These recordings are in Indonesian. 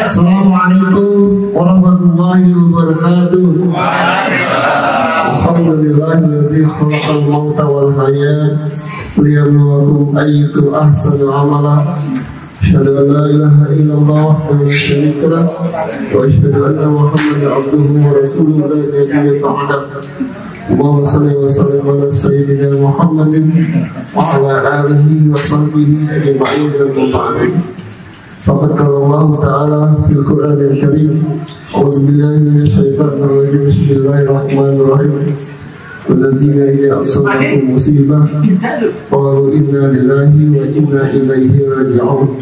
Assalamualaikum warahmatullahi wabarakatuh. Alhamdulillahilladzi khalaqal mauta wal hayat liyabluwakum ayyukum ahsanu amala. Asyhadu an la ilaha illallah wahdahu la syarika lah wa asyhadu anna Muhammadan abduhu wa rasuluhu la nabiyya ba'dah. Allahumma shalli wa sallim ala sayyidina Muhammadin wa ala alihi wa sahbihi ajma'in wa ba'd. Faqad qala Allah Ta'ala fil Qur'anil Karim, a'udzu billahi minasy syaithanir rajim, bismillahirrahmanirrahim. Walladzina idza asabathum musibah qalu inna lillahi wa inna ilaihi raji'un.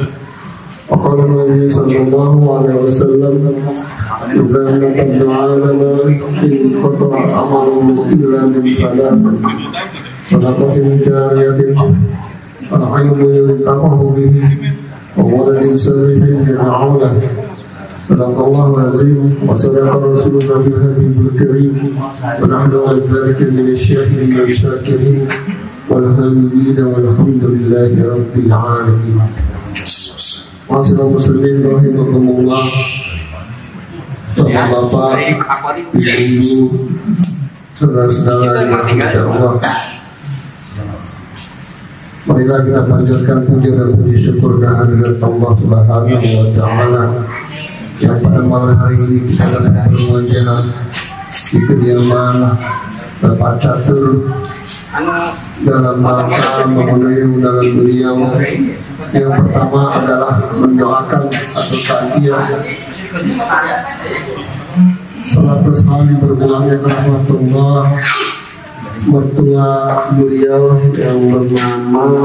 Wa qala Nabi sallallahu alaihi wasallam, idza naqadna 'alama in qata'a amaluhu illa min salatin sadaqatin jariyatin wa 'ilmin yuntafa'u bihi وولد صالح يدعو له. صدق الله العظيم وصدق رسولنا الحبيب الكريم ونحن على ذلك من الشاهدين والشاكرين والحامدين والحمد لله رب العالمين. Masyaallah muslimin rahimakumullah. Bapak-bapak, ibu-ibu, saudara-saudara yang dirahmati Allah, marilah kita panjatkan puja dan puji syukur kehadirat Allah Subhanahu wa Ta'ala yang pada malam hari ini kita dapat bermuajah di kediaman Bapak Catur dalam rangka memenuhi undangan beliau. Yang pertama adalah mendoakan atau takziah 100 hari berpulangnya rahmatullah mertua beliau yang bernama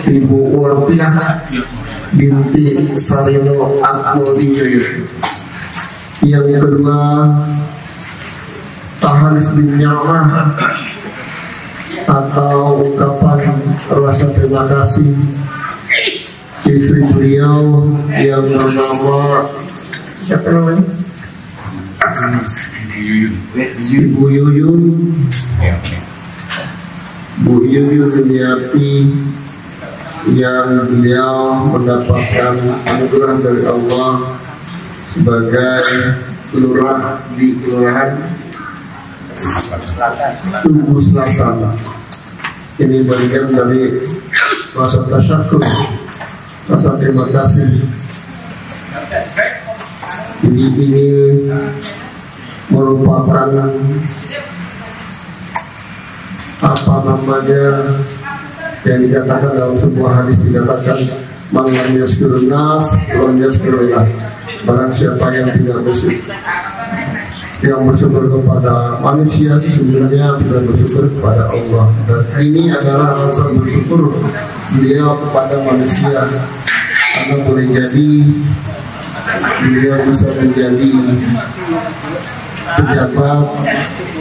Ibu Wartiah binti Sarino Akmoli. Yang kedua Tahanis bin Nyamah atau ungkapan rasa terima kasih istri beliau yang bernama siapa namanya? Ibu Yuyun. Bu Yuyun Yuniati yang beliau mendapatkan anugerah dari Allah sebagai lurah di kelurahan Tugu Selatan. Ini bagian dari rasa tasyakur, rasa terima kasih. Jadi ini merupakan apa namanya yang dikatakan dalam sebuah hadis, dikatakan man lam yashkurun nas lam yashkurullah. Barang siapa yang tidak bersyukur kepada manusia, sesungguhnya tidak bersyukur kepada Allah. Dan ini adalah rasa bersyukur beliau kepada manusia, karena boleh jadi beliau bisa menjadi pejabat,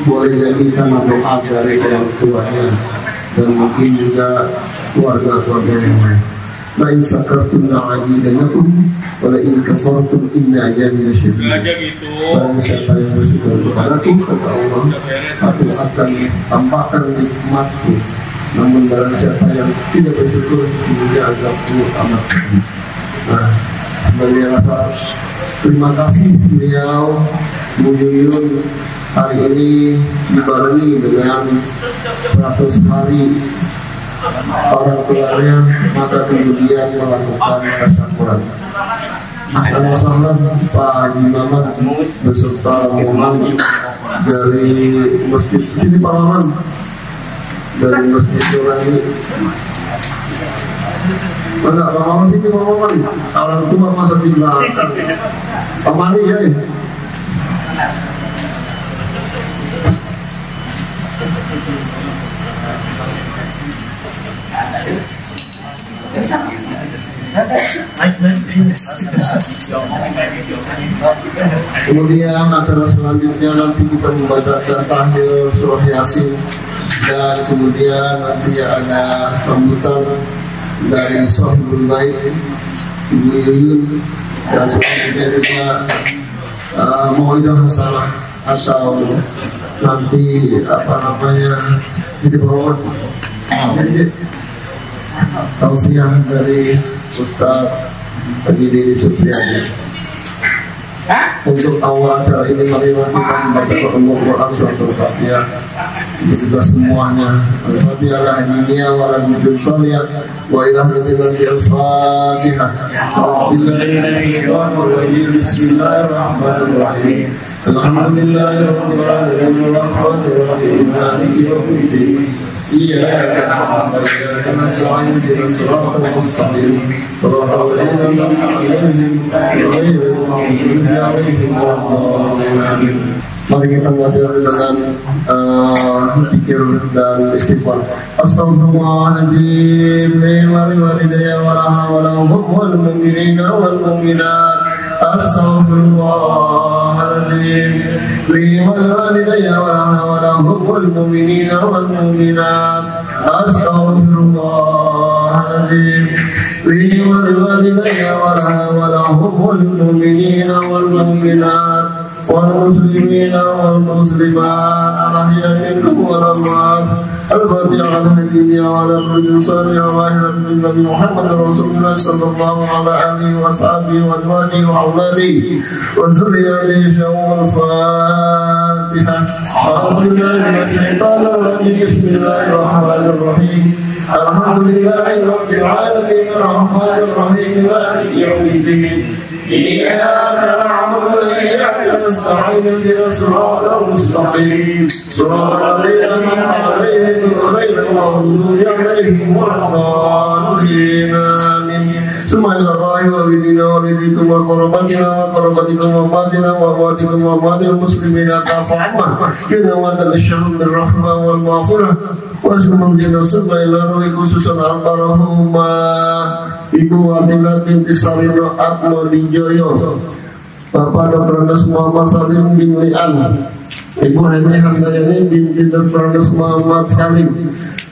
boleh jadi karena doa dari orang tuanya dan mungkin juga keluarga-keluarga yang lain. La in sakartum la'azidannakum wa la in kafartum inna azabi lasyadid. Barang siapa yang bersyukur kepadaku, kata Allah, aku akan tambahkan nikmatku. Namun barang siapa yang tidak bersyukur, sesungguhnya azabku amat pedih. Nah, sebagai rasa terima kasih beliau Bu Yuyun hari ini dibarengi dengan 100 hari orang tuanya, maka kemudian melakukan tasyakuran. Ahlan wa sahlan Pak Haji Maman beserta rombongan dari masjid sini, Pak Maman dari masjid Nurani. Mana Pak Maman sini, Pak Maman, orang tua masa di belakang. Pak Mali ya. Kemudian acara selanjutnya nanti kita membacakan tahlil surah Yasin, dan kemudian nanti ada sambutan dari Sohibul Bait Ibu Yuyun, dan selanjutnya juga mau'idah hasanah atau nanti jadi promosi tausiah dari Ustaz Haji Didi Supriyadi. Untuk awal acara ini marilah kita membaca Al-Quran surat Al-Fatihah untuk kita semuanya. Al-Fatihah ala hadiniya wa ala bidul saliyah wa ilah nadilan bi Al-Fatihah. Bismillahirrahmanirrahim. Alhamdulillahirrahmanirrahim. Rahmanirrahim. Maliki yaumiddin. إياك نعبد وإياك نستعين اهدنا الصراط المستقيم صراط الذين أنعمت عليهم غير المغضوب عليهم ولا الضالين. Mari kita belajar dengan zikir dan istighfar. Astaghfirullahaladzim li wa li walidayya wa lahum wal mu'minina wal mu'minat. Astaghfirullahaladzim li wa li walidayya wa lahum wal mu'minina wal mu'minat. Astaghfirullahaladzim li wa li walidayya wa lahum wal mu'minina wal mu'minat. والمسلمين والمسلمات الأحياء منهم والأموات. الفاتحة على الدنيا وعلى كل صالح وآخرة النبي محمد رسول الله صلى الله على آله وصحبه وأزواجه وأولاده وذريته شهو الفاتحة. أعوذ بالله من الشيطان الرجيم. بسم الله الرحمن الرحيم. الحمد لله رب العالمين الرحمن الرحيم مالك يوم الدين. إياك نعبد وإياك نستعين اهدنا الصراط المستقيم صراط الذين أنعمت عليهم غير المغضوب عليهم ولا الضالين. آمين. ثم إلى الله والدينا والديكم وقربتنا وقربتكم وأمواتنا وأمواتكم وأموات المسلمين كافة عامة إنه وتبشرهم بالرحمة والمغفرة وأسلم الجنة ثم إلى روح خصوصا أكبرهما Ibu Wadilah binti Salino Atmo Dijoyo, Bapak Dr. Andes Muhammad Salim bin Lian, Ibu Henry Handayani binti Dr. Andes Muhammad Salim,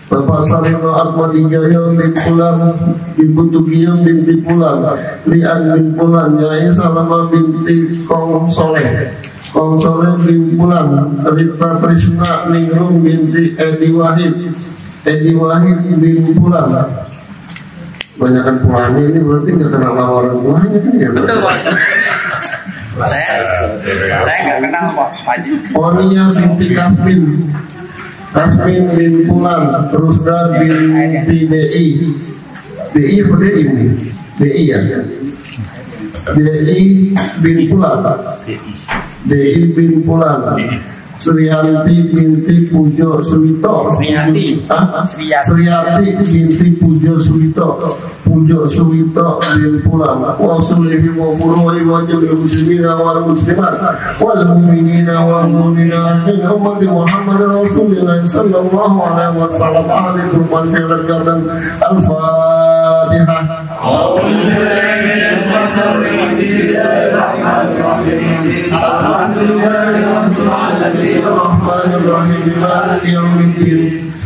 Bapak Salino Atmo Dijoyo bin Pulan, Ibu Tugiyum binti Pulan, Lian bin Pulan, Nyai Salama binti Kong Soleh bin Pulan, Rita Trisna Ningrum binti Edi Wahid bin Pulan. Banyakan pulangnya ini berarti nggak kenal orang tuanya kan ya? Betul Pak. Saya nggak kenal Pak Haji. Onia binti Kasmin bin Pulan, Rusda binti DI apa DI ini? DI ya? DI bin Pulan. DI bin Pulan. Sriyanti binti Pujo Suwito. Sriyanti binti Pujo Suwito bin Pulang. Wa sulihi wa furuhi wa jamil muslimina wal muslimat wal mu'minina wal mu'minat min ummati Muhammad Rasulullah sallallahu alaihi wa sallam. Alaikum wa fi'lan Al-Fatihah. الرحمن الرحيم مالك يوم الدين.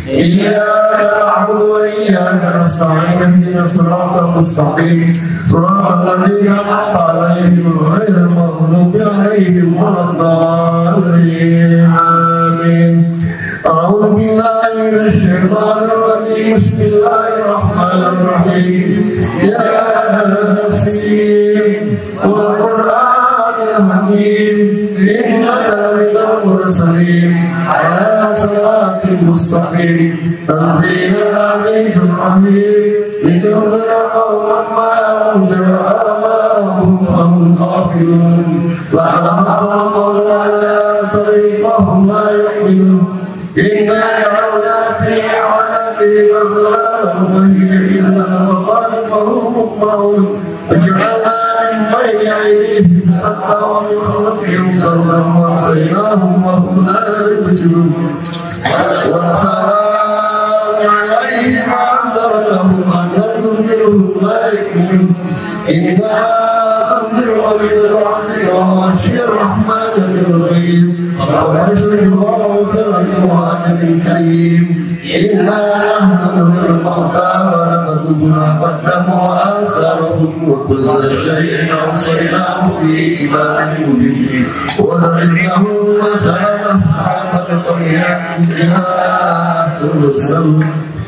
إياك نعبد وإياك نستعين اهدنا الصراط المستقيم صراط الذين أنعمت عليهم غير المغضوب عليهم ولا الضالين. آمين. أعوذ بالله من الشيطان الرجيم. بسم الله الرحمن الرحيم. يا ياسين والقرآن الحكيم إنك لمن المرسلين على صراط مستقيم تنزيل العزيز الرحيم لتنذر قوما ما أنذر آباءهم فهم غافلون لعنهم الله على آثارهم فهم لا يؤمنون. إنا جعلنا في عناقهم أغلالا فهي إذا وقالبهم مقمحون وجعلنا من بين أيديهم سدا ومن خلفهم سدا وأغشيناهم وهم لا يبصرون. وسواء عليهم أنذرتهم أم لم تنذرهم لا يؤمنون إنما تنذر من خشي الرحمن بالغيب وبشر المغفرة وأجر كريم إنا نحن نحيي الموتى ونكتب ما قدموا وآثارهم وكل شيء أحصيناه في إمام مبين وضربناه مثلا أصحاب القرية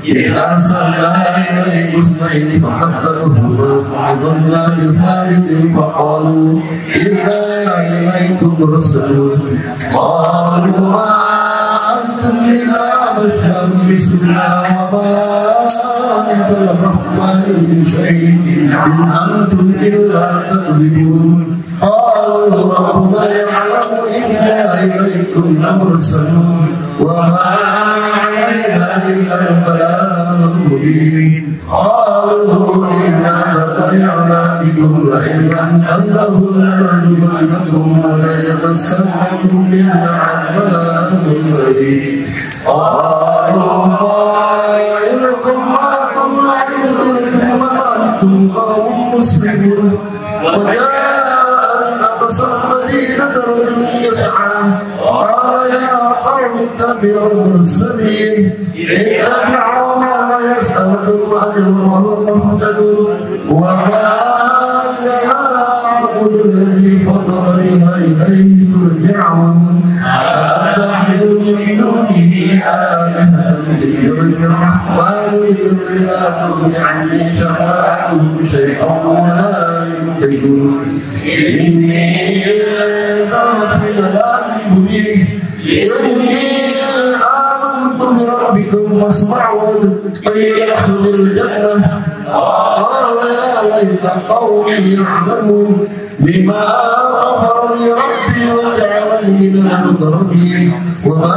إذ أرسلنا إليهم اثنين فكذبوهما فعززنا بثالث فقالوا إنا إليكم مرسلون قالوا ما أنتم إلا بشر مثلنا وما أنزل الرحمن من شيء إن أنتم إلا تكذبون قالوا ربنا يعلم إنا إليكم لمرسلون وما علينا إلا البلاغ المبين قالوا إنا تطيرنا بكم لئن لم تنتهوا لنرجمنكم وليمسنكم منا عذاب أليم قالوا طائركم معكم وعندكم وأنتم قوم مسلمون وجاء من أقصى المدينة رجل يسعى قال يا قوم اتبعوا المرسلين اتبعوا ما لا يسألكم أجر وهم مهتدون وما أعبد الذي فطرني وإليه ترجعون أتخذ من دونه آلهة يرجع الرحمن بضر لا تغن عني شفاعتهم شيئا ولا ينقذون إني في ضلال مبين إني آمنت بربكم فاسمعون قيل ادخل الجنة قال يا ليت قومي يعلمون بما غفر لي ربي وجعلني من المقربين وما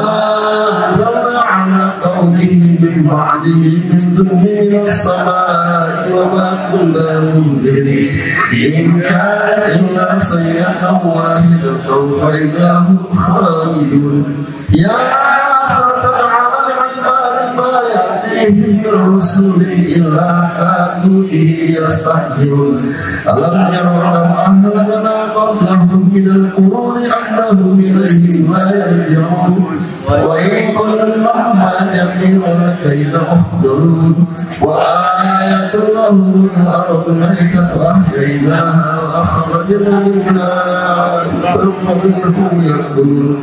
أنزلنا على قومه من بعده من ذنب من السماء وما كنا منزلين إن كانت إلا صيحة واحدة فإذا هم خامدون يا حسرة على العباد ما يأتيهم من رسول إلا كانوا به يستهزئون ألم يروا كم أهلكنا قبلهم من القرون أنهم إليهم لا يرجعون وإن كل لما جميع لكيد محضرون وآية لهم الأرض ميتة وأحييناها وأخرجنا منها منه يأكلون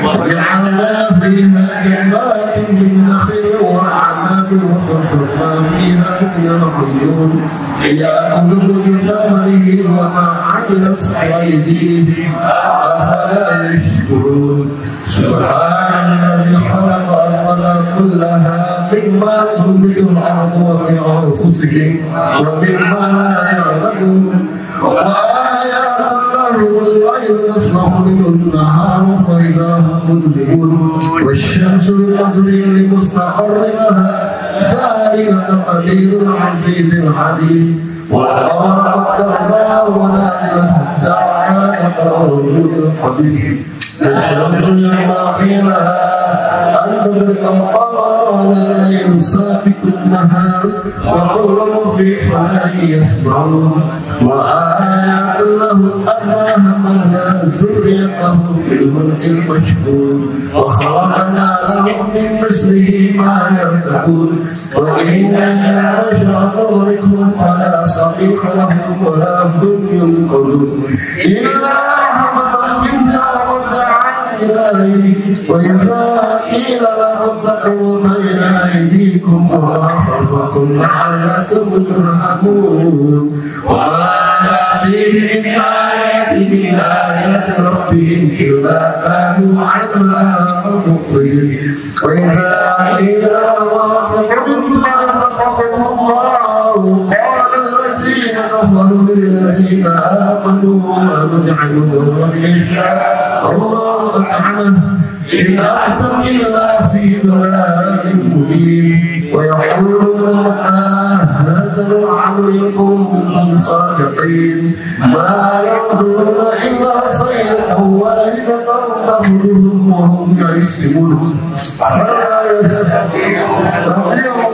وجعلنا فيها جنات من نخيل وأعناب وفجرنا فيها من العيون ليأكلوا من ثمره وما عملت أيديهم أفلا يشكرون سبحان الذي خلق الأرض كلها مما تنبت الأرض ومن أنفسهم ومما لا يعلمون وآيات له الليل نسلخ منه النهار فإذا هم مظلمون والشمس تجري لمستقر لها ذلك تقدير العزيز العليم والقمر قدرناه منازل حتى عاد كالرجل القديم الشمس ينبغي لها أن تدرك القمر ولا الليل سابق النهار وكل في فلك يسبحون وآيات لهم أنا حملنا ذريته في الفلك المشحون وخلقنا لهم من مثله ما يركبون وإن نشأ نغرقهم فلا صريخ لهم ولا هم ينقذون إلا رحمة منا إليه وإذا قيل لهم اتقوا بين أيديكم وما خلفكم لعلكم ترحمون وما تأتيهم من آية من آيات ربهم إلا كانوا عنها مؤمنين وإذا قيل لهم أنفقوا مما رزقكم الله قال الذين كفروا للذين آمنوا ونجعل من يشاء الله أطعمه إن أنتم إلا في ضلال مبين ويقولون متى هذا عليكم صادقين ما ينظرون إلا صيحة واحدة تأخذهم وهم يعصمون فلا يستطيعون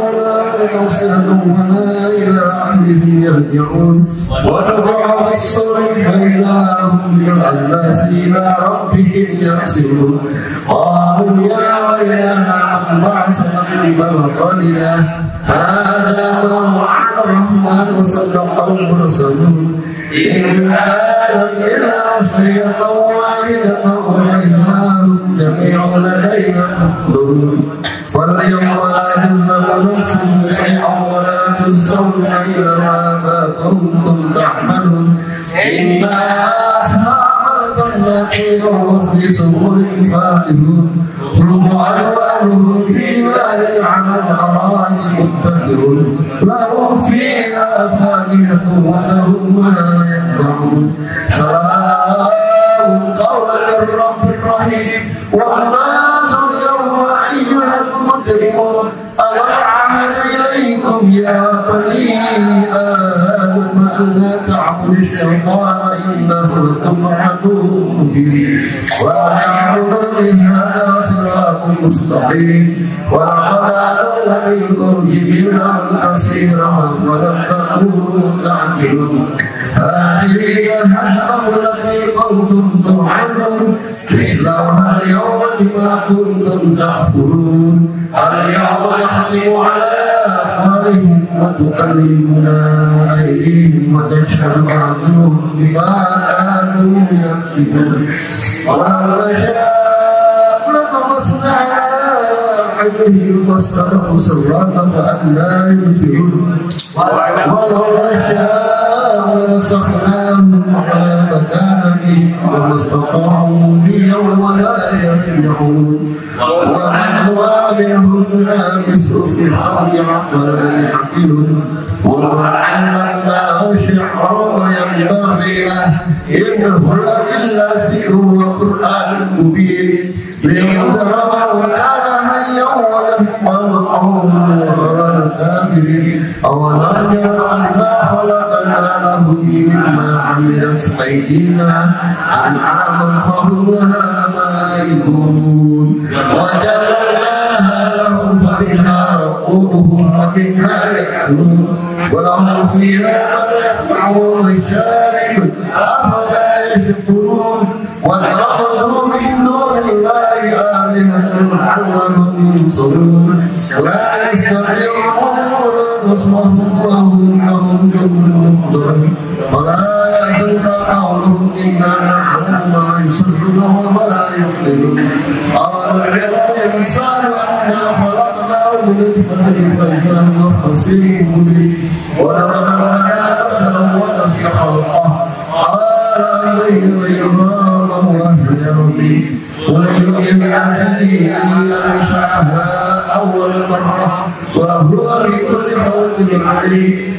ولا توصلة ولا إلى أهلهم يرجعون ونفع الصور فإذا هم من الأجلاس إلى ربهم يحسرون قالوا يا ويلنا من بعثنا من مرقدنا هذا ما وعد الرحمن وصدق المرسلون إن كانت إلا صيحة واحدة وإذا هم جميع لدينا محضرون فاليوم لا تظلم نفس شيئا ولا تجزون إلا ما كنتم تعملون إنا أصحاب الجنة يوم في سرور فاكهون هم ألوانهم في ذلك على الأرائك متكئون لهم فيها فاكهة ولهم ما يدعون سلام قولا من رب رحيم والناس اليوم أيها المجرمون ألم أعهد إليكم يا بني آدم ألا تعبدوا الشيطان إنه لكم عدو مبين وأن اعبدوني هذا صراط مستقيم ولقد أضل منكم جبلا كثيرا ولم تكونوا تعقلون هذه جهنم التي كنتم توعدون اصلوها اليوم بما كنتم تكفرون اليوم نختم على أفواههم وتكلمنا أيديهم وتشهد أرجلهم بما كانوا يكسبون ولو نشاء لطمسنا على عينهم فاستبقوا الصراط فأنى يبصرون ولو نشاء لمسخناهم على مكانهم فما استطاعوا مضيا ولا يرجعون ومن هو منهم ناقص في الخلق فلا يعقلون ومن علمناه الشعر وينبغي له إن هو إلا ذكر وقرآن مبين لينذر من كان حيا ويحمل القوم على الكافرين أولم يروا أنا خلقنا لهم مما عملت أيدينا أنعاما فهم لها مالكون وجعلناها لهم فمنها ركوبهم ومنها يأكلون ولهم فيها ما يسمعون ويشارب أفلا يشكرون واتخذوا من دون الله آلهة لعلهم ينصرون لا يستطيعون نصرهم وهم لهم جند محضرون ولا يحزنك قولهم إنا نعلم ما يسرون وما يعلنون قال الإنسان أنا خلقناه من نطفة فإذا هو خصيم مبين ولقد نفسه ونسي خلقه قال أيها الإمام وأهل ربي ويحيي الحي أنشأها أول مرة وهو بكل خلق عليم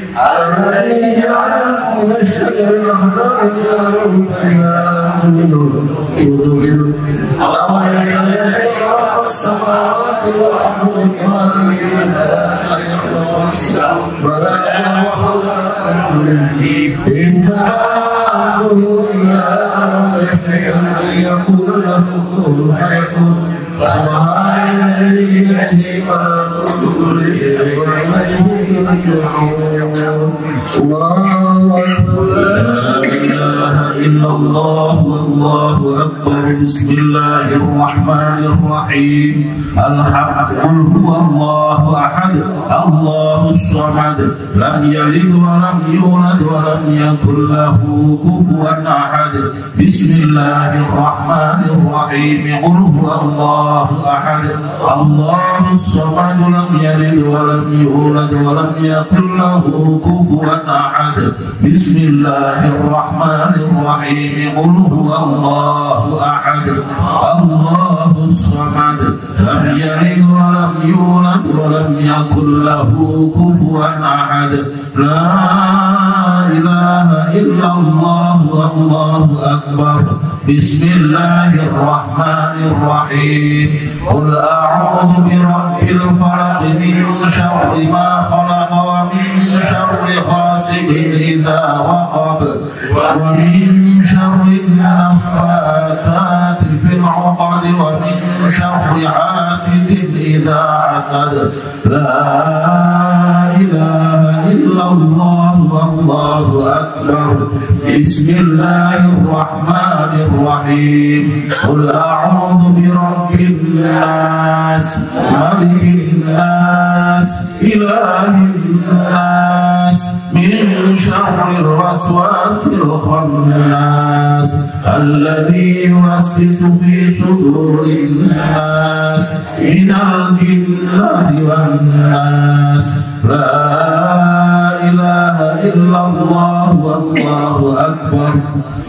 الذي جعلكم من الشجر الأخضر نارا فإذا أنتم توقدون أولم يخلق السماوات والأرض كما يخلق بلى وهو خلقكم إنما أمره إذا أراد شيئا أن يقول له كن فيكون سبحان الذي بيده ملكوت كل شيء وإليه يرجعون الله أكبر لا إله إلا الله والله أكبر بسم الله الرحمن الرحيم الحق قل هو الله أحد الله الصمد لم يلد ولم يولد ولم يكن له كفوا أحد بسم الله الرحمن الرحيم قل هو الله أحد الله الصمد لم يلد ولم يولد ولم يكن له كفوا أحد بسم الله الرحمن الرحيم قل هو الله أحد الله الصمد لم يلد ولم يولد ولم يكن له كفوا أحد لا إله إلا الله والله أكبر بسم الله الرحمن الرحيم قل أعوذ برب الفلق من شر ما خلق ومن شر إذا وقب ومن شر النفاثات في العقد ومن شر حاسد إذا حسد لا إله إلا الله والله أكبر بسم الله الرحمن الرحيم قل أعوذ برب الناس ملك الناس إله الناس من شر الوسواس الخناس الذي يوسوس في صدور الناس من الجنة والناس لا إله إلا الله والله أكبر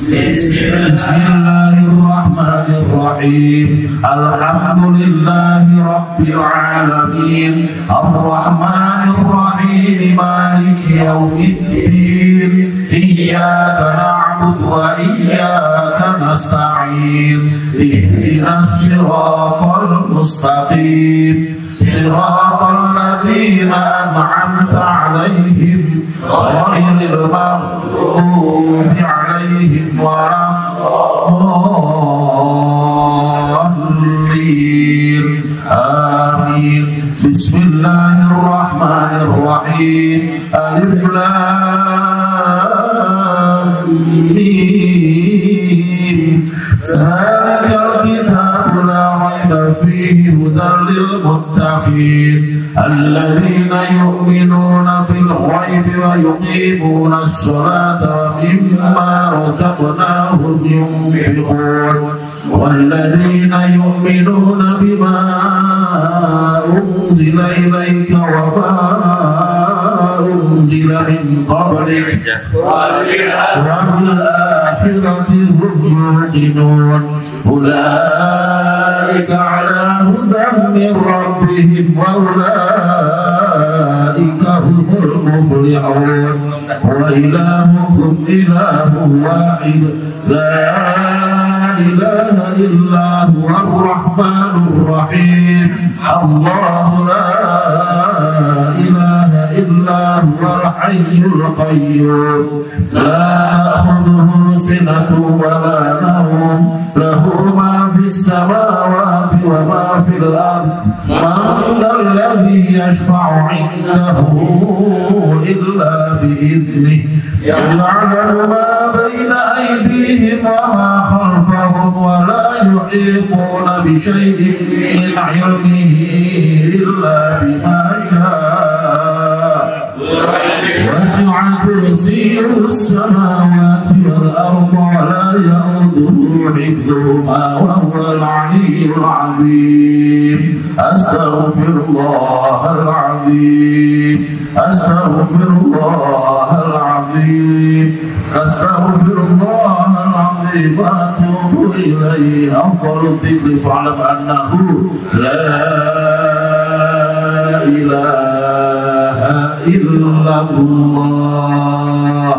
بسم الله الرحمن الرحيم الحمد لله رب العالمين الرحمن الرحيم مالك يوم الدين إياك نعبد وإياك نستعين اهدنا الصراط المستقيم صراط الذين أنعمت عليهم غير المغضوب عليهم ولا الضالين آمين بسم الله الرحمن الرحيم ألف لام ميم ذلك الكتاب لا ريب فيه هدى للمتقين الذين يؤمنون بالغيب ويقيمون الصلاة ومما رزقناهم ينفقون والذين يؤمنون بما أنزل إليك وما أنزل من قبلك وبالآخرة هم يوقنون أولئك على هدى من ربهم وأولئك هم المفلحون وإلهكم إله واحد لا إله إلا هو الرحمن الرحيم الله لا إله إلا هو الحي القيوم لا تأخذه سنة ولا نوم له ما في السماوات وما في الأرض من ذا الذي يشفع عنده إلا بإذنه يعلم ما بين أيديهم وما خلفهم ولا يحيطون بشيء من علمه إلا بما شاء وسع كرسيه السماوات والأرض ولا يؤوده حفظهما وهو العلي العظيم أستغفر الله العظيم أستغفر الله العظيم أستغفر الله العظيم وأتوب إليه أفضل الذكر فاعلم أنه لا إله إلا الله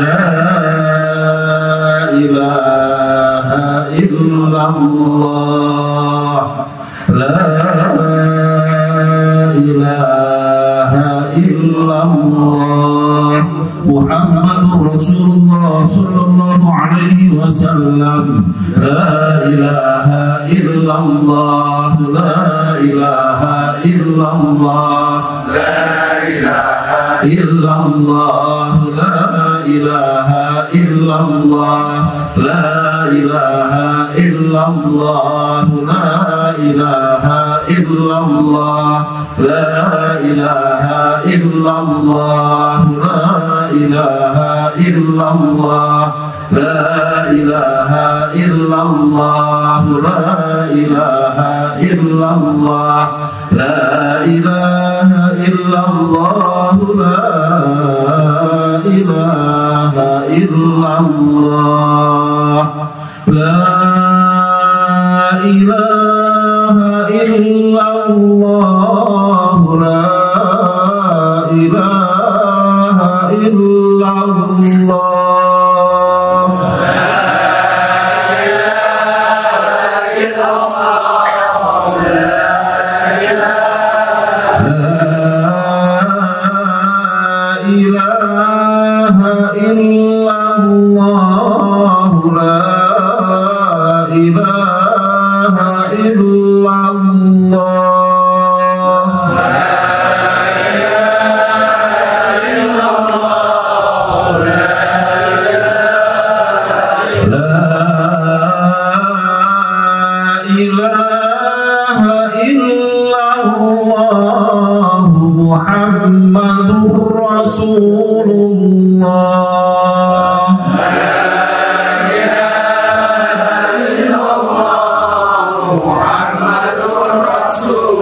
لا إله إلا الله لا إله إلا الله محمد رسول الله صلى الله عليه وسلم لا إله إلا الله لا إله إلا الله لا إله إلا الله لا إله إلا الله لا إله إلا الله لا إله إلا الله لا إله إلا الله لا إله إلا الله لا إله إلا الله لا إله إلا الله لا إله إلا الله لا إله إلا الله لا إله إلا الله لا إله إلا الله لا إله Muhammadur Rasulullah.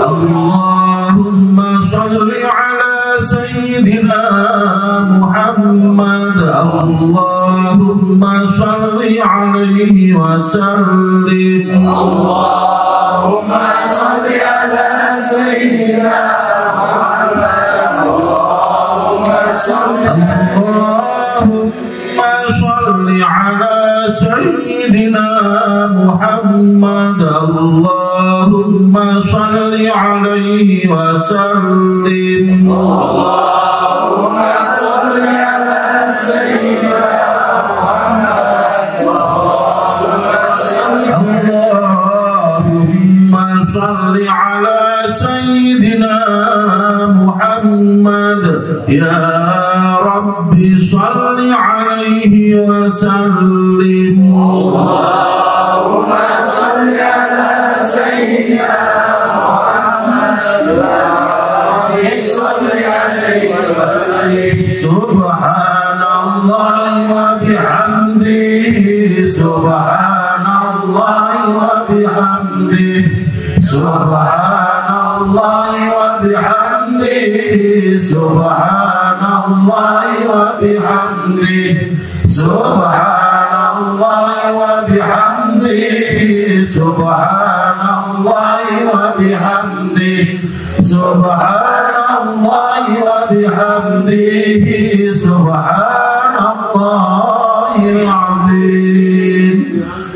Allahumma salli ala Sayyidina Muhammad. Allahumma salli alaihi wa sallim. Allahumma salli ala Sayyidina Muhammad. Allahumma salli ala Sayyidina Muhammad. Allahumma salli alaihi wa sallim. Allahumma salli ala Sayyidina Muhammad. Allahumma salli ala Sayyidina Muhammad. Ya Rabbi salli alaihi wa sallim. Allahumma salli ala Sayyidina Muhammad. Salli alaihi wa sallim. Subhanallah wa bihamdihi. Subhanallah wa bihamdihi. Subhanallah wa bihamdihi. Subhanallah wa bihamdihi. Subhanallah wa bihamdihi. Subhanallah wa bihamdihi. Subhanallah wa bihamdihi. Subhanallahil azim.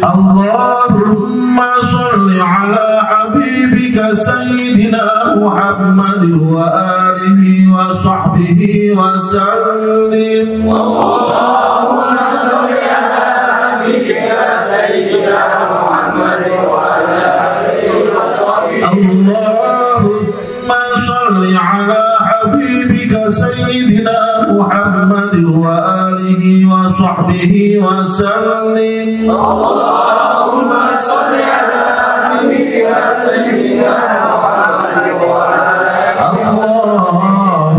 Allahumma salli ala habibika Sayyidina Muhammad wa alihi wa sahbihi wa sallim. Allahumma salli ala habibika Sayyidina Muhammad wa alihi wa sahbihi. Allahumma salli ala habibika Sayyidina Muhammad wa alihi wa sahbihi wa sallim. Allahumma salli ala habibika Sayyidina Muhammad wa alihi. Allahumma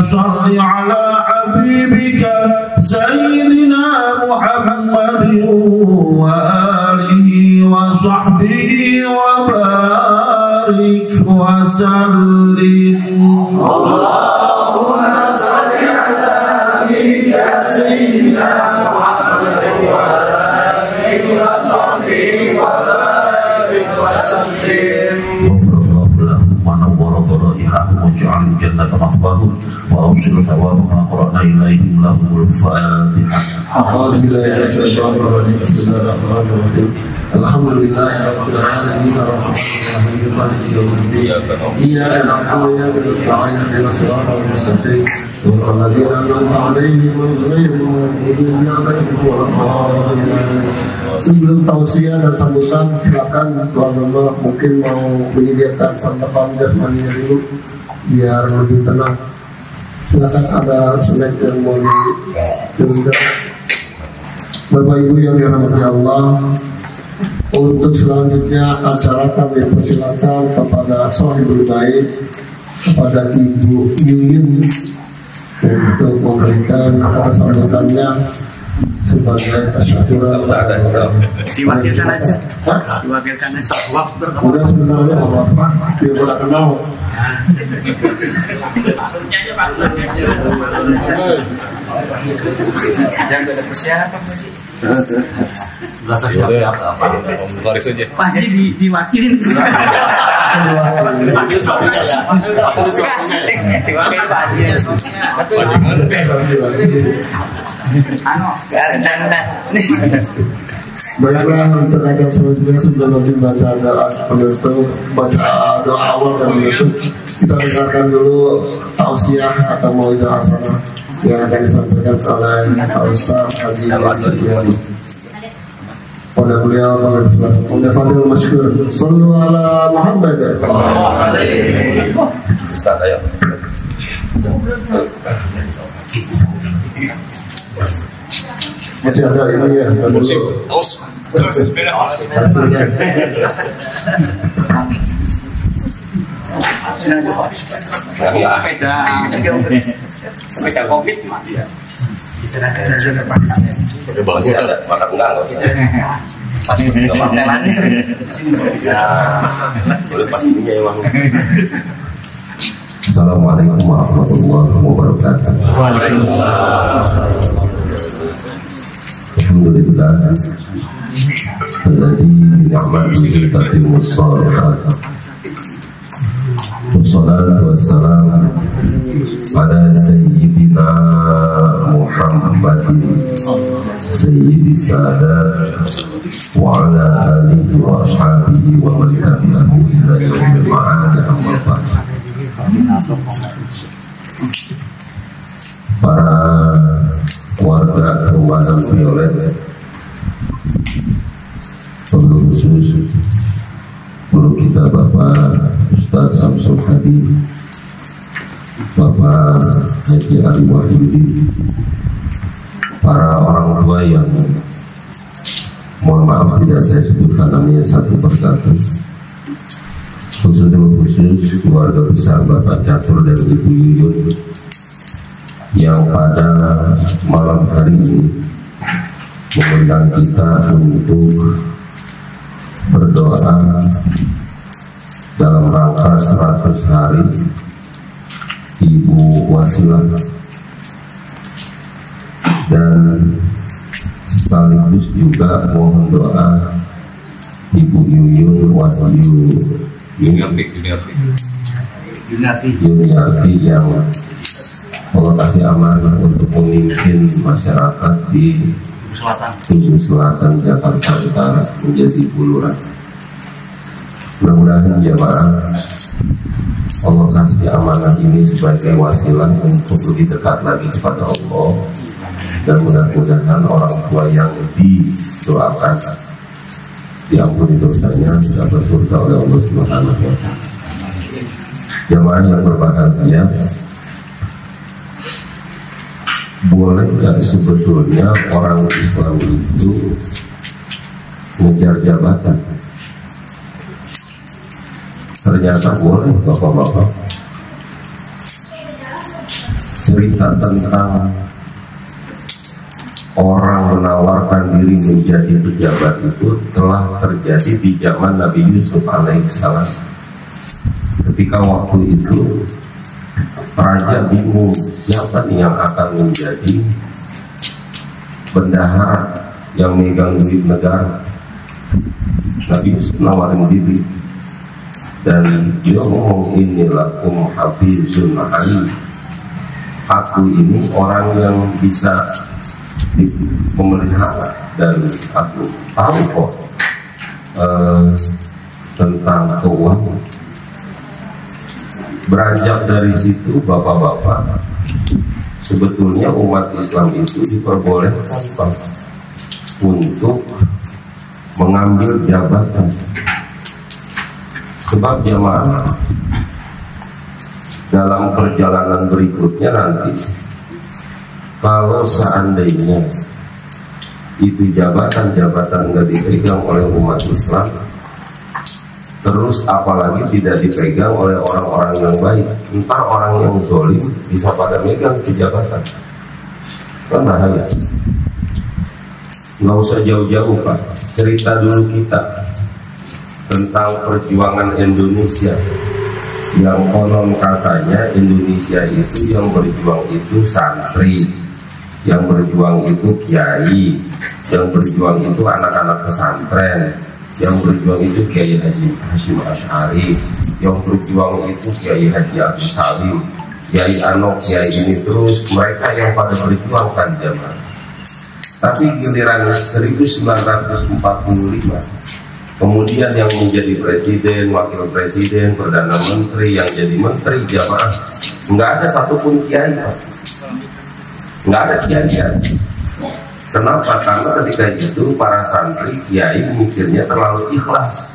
salli ala habibika Sayyidina Muhammad wa alihi wa sahbihi wa barik wa sallim. Allahumma salli ala habibika Sayyidina Muhammad wa alihi wa sahbihi wa barik wa sallim. واجعل الجنة مثواهم وأبصر ثوابهم وقرأنا إليهم لهم الفاتحة. أعوذ بالله من الشيطان الرجيم. بسم الله الرحمن الرحيم. الحمد لله رب العالمين الرحمن الرحيم مالك يوم الدين. إياك نعبد وإياك نستعين اهدنا الصراط المستقيم صراط الذين أنعمت عليهم غير المغضوب عليهم ولا الضالين. Sebelum tausiah dan sambutan, silakan tuan rumah mungkin mau menyediakan santapan jasmaninya dulu biar lebih tenang. Silakan ada snack yang mau diundang. Bapak Ibu yang dirahmati Allah, untuk selanjutnya acara kami persilakan kepada Sohibul Bait, kepada Ibu Yuyun untuk memberikan sambutannya sebagai tasyahkuran. Diwakilkan aja. Diwakilkan aja. Udah sebenarnya apa-apa. Dia boleh kenal. Yang ada persiapan Pak Haji. Rasa siapa apa? Om Karis aja. Pak Haji diwakilin. Diwakil suaminya ya. Diwakil Pak Haji. Baiklah, untuk acara selanjutnya sebelum nanti baca doa penutup, baca doa awal dan penutup, kita dengarkan dulu tausiah atau mauidah hasanah yang akan disampaikan oleh Pak Ustaz Haji Al-Jadiani. Pada beliau pada Fadil Masykur. Sallu ala Muhammad. Ustaz ayo. Masih ada ini ya. Aus. Terus. Sepeda Covid mati ya. Pakai bangku ada makan enggak pas enggak pakai ya boleh pas ininya ya Bang. Assalamualaikum warahmatullahi wabarakatuh. Waalaikumsalam. Alhamdulillah alladzi ni'matihi tatimmu shalihat. Wassalatu wassalamu ala sayyidina Muhammadin sayyidi sadat wa ala alihi wa ashabihi wa man tabi'ahu ila yaumil ma'ad. Amma ba'd. Para warga Rumahan Violet, perlu khusus perlu kita Bapak Ustaz Samsul Hadi, Bapak Haji Ari Wahyudi, para orang tua yang mohon maaf tidak saya sebutkan namanya satu persatu, khusus keluarga besar Bapak Catur dan Ibu Yuyun yang pada malam hari ini mengundang kita untuk berdoa dalam rangka 100 hari Ibu Wasilah, dan sekaligus juga mohon doa Ibu Yuyun Wahyu Yuniarti yang Allah kasih amanah untuk memimpin masyarakat di Kudus Selatan Jakarta Utara menjadi buluran. Mudah-mudahan jamaah Allah kasih amanah ini sebagai wasilah untuk lebih dekat lagi kepada Allah, dan mudah-mudahan orang tua yang didoakan diampuni dosanya, dapat surga oleh Allah Subhanahu wa Ta'ala. Jamaah yang berbahagia, boleh nggak sebetulnya orang Islam itu ngejar jabatan? Ternyata boleh Bapak-bapak. Cerita tentang orang menawarkan diri menjadi pejabat itu telah terjadi di zaman Nabi Yusuf alaihissalam. Ketika waktu itu raja bingung siapa nih yang akan menjadi bendahara yang megang duit negara. Nabi Yusuf nawarin diri, dan dia ngomong, inilakum hafizun alim, aku ini orang yang bisa memelihara dan aku tahu kok tentang keuangan. Beranjak dari situ Bapak-bapak, sebetulnya umat Islam itu diperbolehkan untuk mengambil jabatan. Sebab jamaah dalam perjalanan berikutnya nanti, kalau seandainya itu jabatan-jabatan nggak dipegang oleh umat Islam, terus apalagi tidak dipegang oleh orang-orang yang baik, entah orang yang zalim bisa pada megang jabatan, kan bahaya. Nggak usah jauh-jauh Pak, cerita dulu kita tentang perjuangan Indonesia, yang konon katanya Indonesia itu yang berjuang itu santri, yang berjuang itu kiai, yang berjuang itu anak-anak pesantren, yang berjuang itu Kiai Haji Hashim Asy'ari, yang berjuang itu Kiai Haji Abdul Salim, Kiai Anok, Kiai ini, terus mereka yang pada berjuang kan jamaah. Tapi giliran 1945, kemudian yang menjadi presiden, wakil presiden, perdana menteri, yang jadi menteri jamaah, nggak ada satupun kiai, nggak ada kiai. Kenapa? Karena ketika itu para santri kiai mikirnya terlalu ikhlas,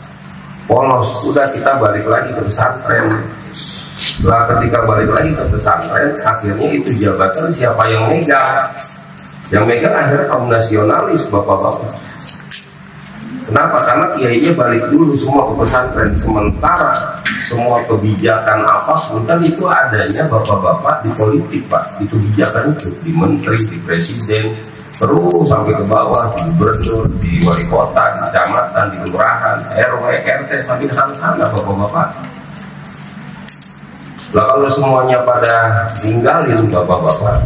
polos, sudah kita balik lagi ke pesantren. Setelah ketika balik lagi ke pesantren, akhirnya itu jabatan siapa yang megang? Yang megang akhirnya kaum nasionalis, Bapak-bapak. Kenapa? Karena kiainya balik dulu semua ke pesantren. Sementara semua kebijakan apapun kan itu adanya bapak-bapak di politik Pak. Itu kebijakan itu di menteri, di presiden, terus sampai ke bawah, di gubernur, di wali kota, di kecamatan, di kelurahan, RW, RT, sampai ke sana-sana bapak-bapak. Lah kalau semuanya pada ninggalin bapak-bapak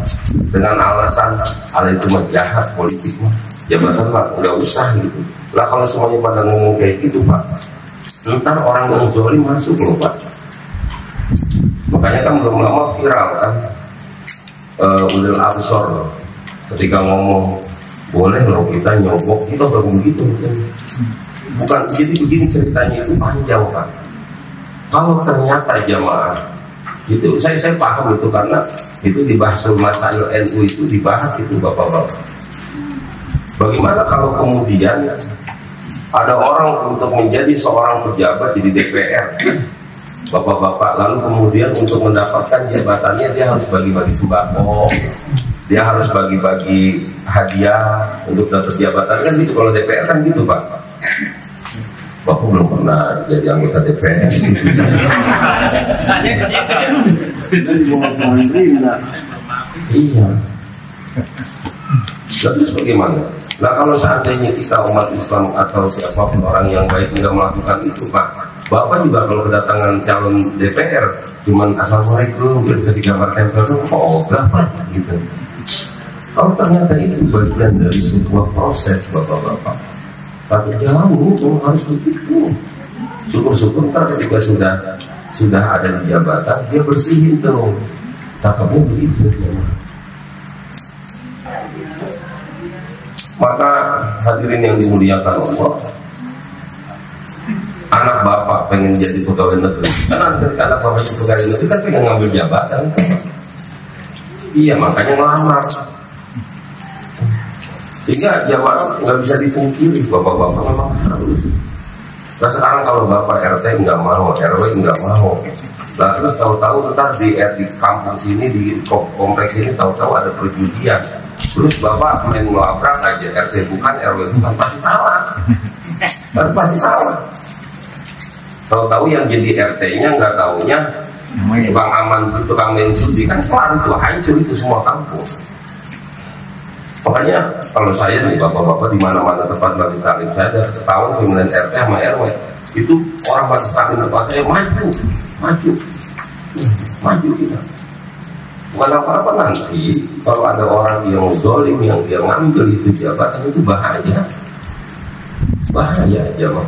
dengan alasan hal itu mah jahat politik mah, jabatan mah nggak usah gitu. Lah kalau semuanya pada ngomong kayak gitu Pak, ntar orang yang zolim masuk loh Pak. Makanya kan belum lama viral kan Ulil Absor loh, ketika ngomong boleh loh kita nyogok, kita baru begitu bukan. Jadi begini ceritanya itu panjang Pak. Kalau ternyata jamaah itu saya paham itu karena itu di Bahsul Masail NU itu dibahas itu bapak-bapak. Bagaimana kalau kemudian ada orang untuk menjadi seorang pejabat di DPR, bapak-bapak, lalu kemudian untuk mendapatkan jabatannya dia harus bagi-bagi sembako, dia harus bagi-bagi hadiah untuk dapat jabatan kan gitu. Kalau DPR kan gitu Pak. Bapak belum pernah jadi anggota DPR. Iya. Terus bagaimana? Nah kalau seandainya kita umat Islam atau siapapun orang yang baik tidak melakukan itu Pak, Bapak juga kalau kedatangan calon DPR cuman assalamualaikum terus kasih gambar tempel kok ogah Pak gitu. Kalau ternyata itu bagian dari sebuah proses bapak-bapak, satu jalan itu harus begitu. Syukur-syukur ntar ketika sudah ada di jabatan dia bersihin tuh, cakapnya begitu ya. Maka hadirin yang dimuliakan Allah, anak bapak pengen jadi pegawai negeri, karena ketika anak bapak jadi pegawai negeri kan pengen ngambil jabatan kan? Iya makanya ngelamar. Sehingga jamaah nggak bisa dipungkiri bapak-bapak memang harus. Nah sekarang kalau bapak RT nggak mau, RW nggak mau, nah terus tahu-tahu ntar di kampung sini, di kompleks ini tahu-tahu ada perjudian. Terus bapak main melabrak aja, RT bukan, RW bukan, pasti salah. Pasti salah. Tahu-tahu yang jadi RT-nya nggak taunya Bang Aman itu, Bang main judi kan kelar itu, hancur itu semua kampung. Makanya kalau saya nih bapak-bapak di mana-mana tempat Majelis Taklim saya ada setahun pemilihan RT sama RW itu orang Majelis Taklim tempat saya maju kita. Bukan apa-apa nanti kalau ada orang yang zolim yang dia ngambil itu jabatan itu bahaya aja Bang.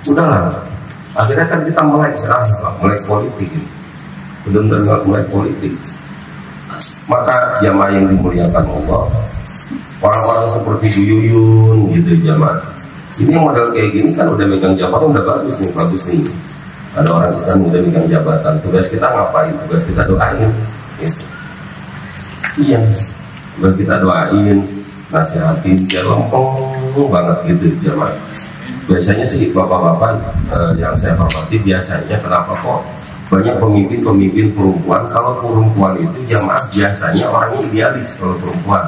Udahlah, akhirnya kan kita mulai politik gitu. Benar-benar mulai politik. Maka jamaah yang dimuliakan Allah, orang-orang seperti Bu Yuyun gitu jamaah, ini model kayak gini kan udah megang jabatan udah bagus nih. Ada orang Islam udah megang jabatan, tugas kita ngapain? Tugas kita doain gitu. Iya, tugas kita doain, nasihatin, dia lempeng banget gitu jamaah. Biasanya sih bapak-bapak yang saya hormati biasanya kenapa kok banyak pemimpin perempuan. Kalau perempuan itu jamaah biasanya orangnya idealis kalau perempuan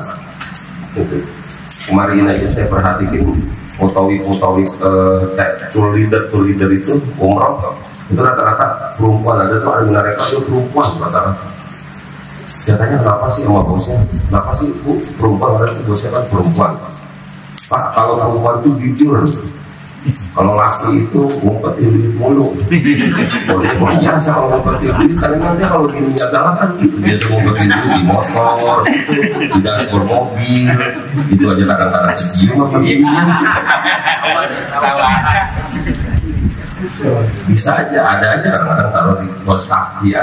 gitu. Kemarin aja saya perhatikan Potawi tour leader itu umroh itu rata-rata perempuan. Ada tuh ada mereka itu perempuan rata-rata. Saya tanya kenapa sih sama bosnya, kenapa sih Bu perempuan? Ada bosnya kan perempuan. Pak kalau perempuan itu jujur, kalau laki itu ngumpetin duit mulu. Boleh biasa kalau ngumpetin duit, karena nanti kalau dirinya galak kan gitu. Biasa ngumpetin duit di motor, di dashboard mobil, itu aja kadang-kadang kecium apa gitu. Bisa aja, ada aja kadang-kadang taruh di pos kaki ya.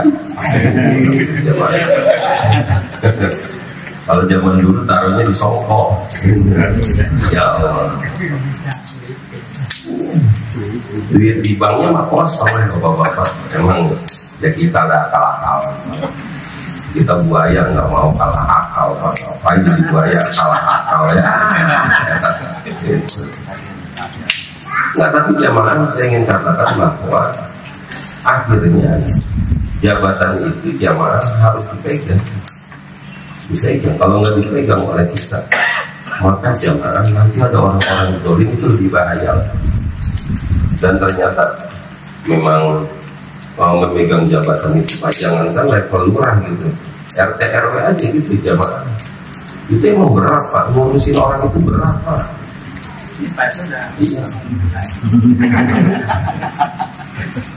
Kalau zaman dulu taruhnya di songkok. Ya Allah. Duit di banknya mah kosong ya bapak-bapak. Emang ya kita gak kalah akal. Kita buaya nggak mau kalah akal. Apa jadi buaya kalah akal ya. Nggak, tapi jamaah saya ingin katakan bahwa akhirnya jabatan itu jamaah harus dipegang. Kalau nggak dipegang oleh kita, maka jamaah nanti ada orang-orang zalim itu lebih bahaya. Dan ternyata memang memegang jabatan itu, Pak, jangankan level lurah gitu, RT RW aja gitu jamaah. Itu emang berat, Pak, ngurusin orang itu berat, Pak. Iya.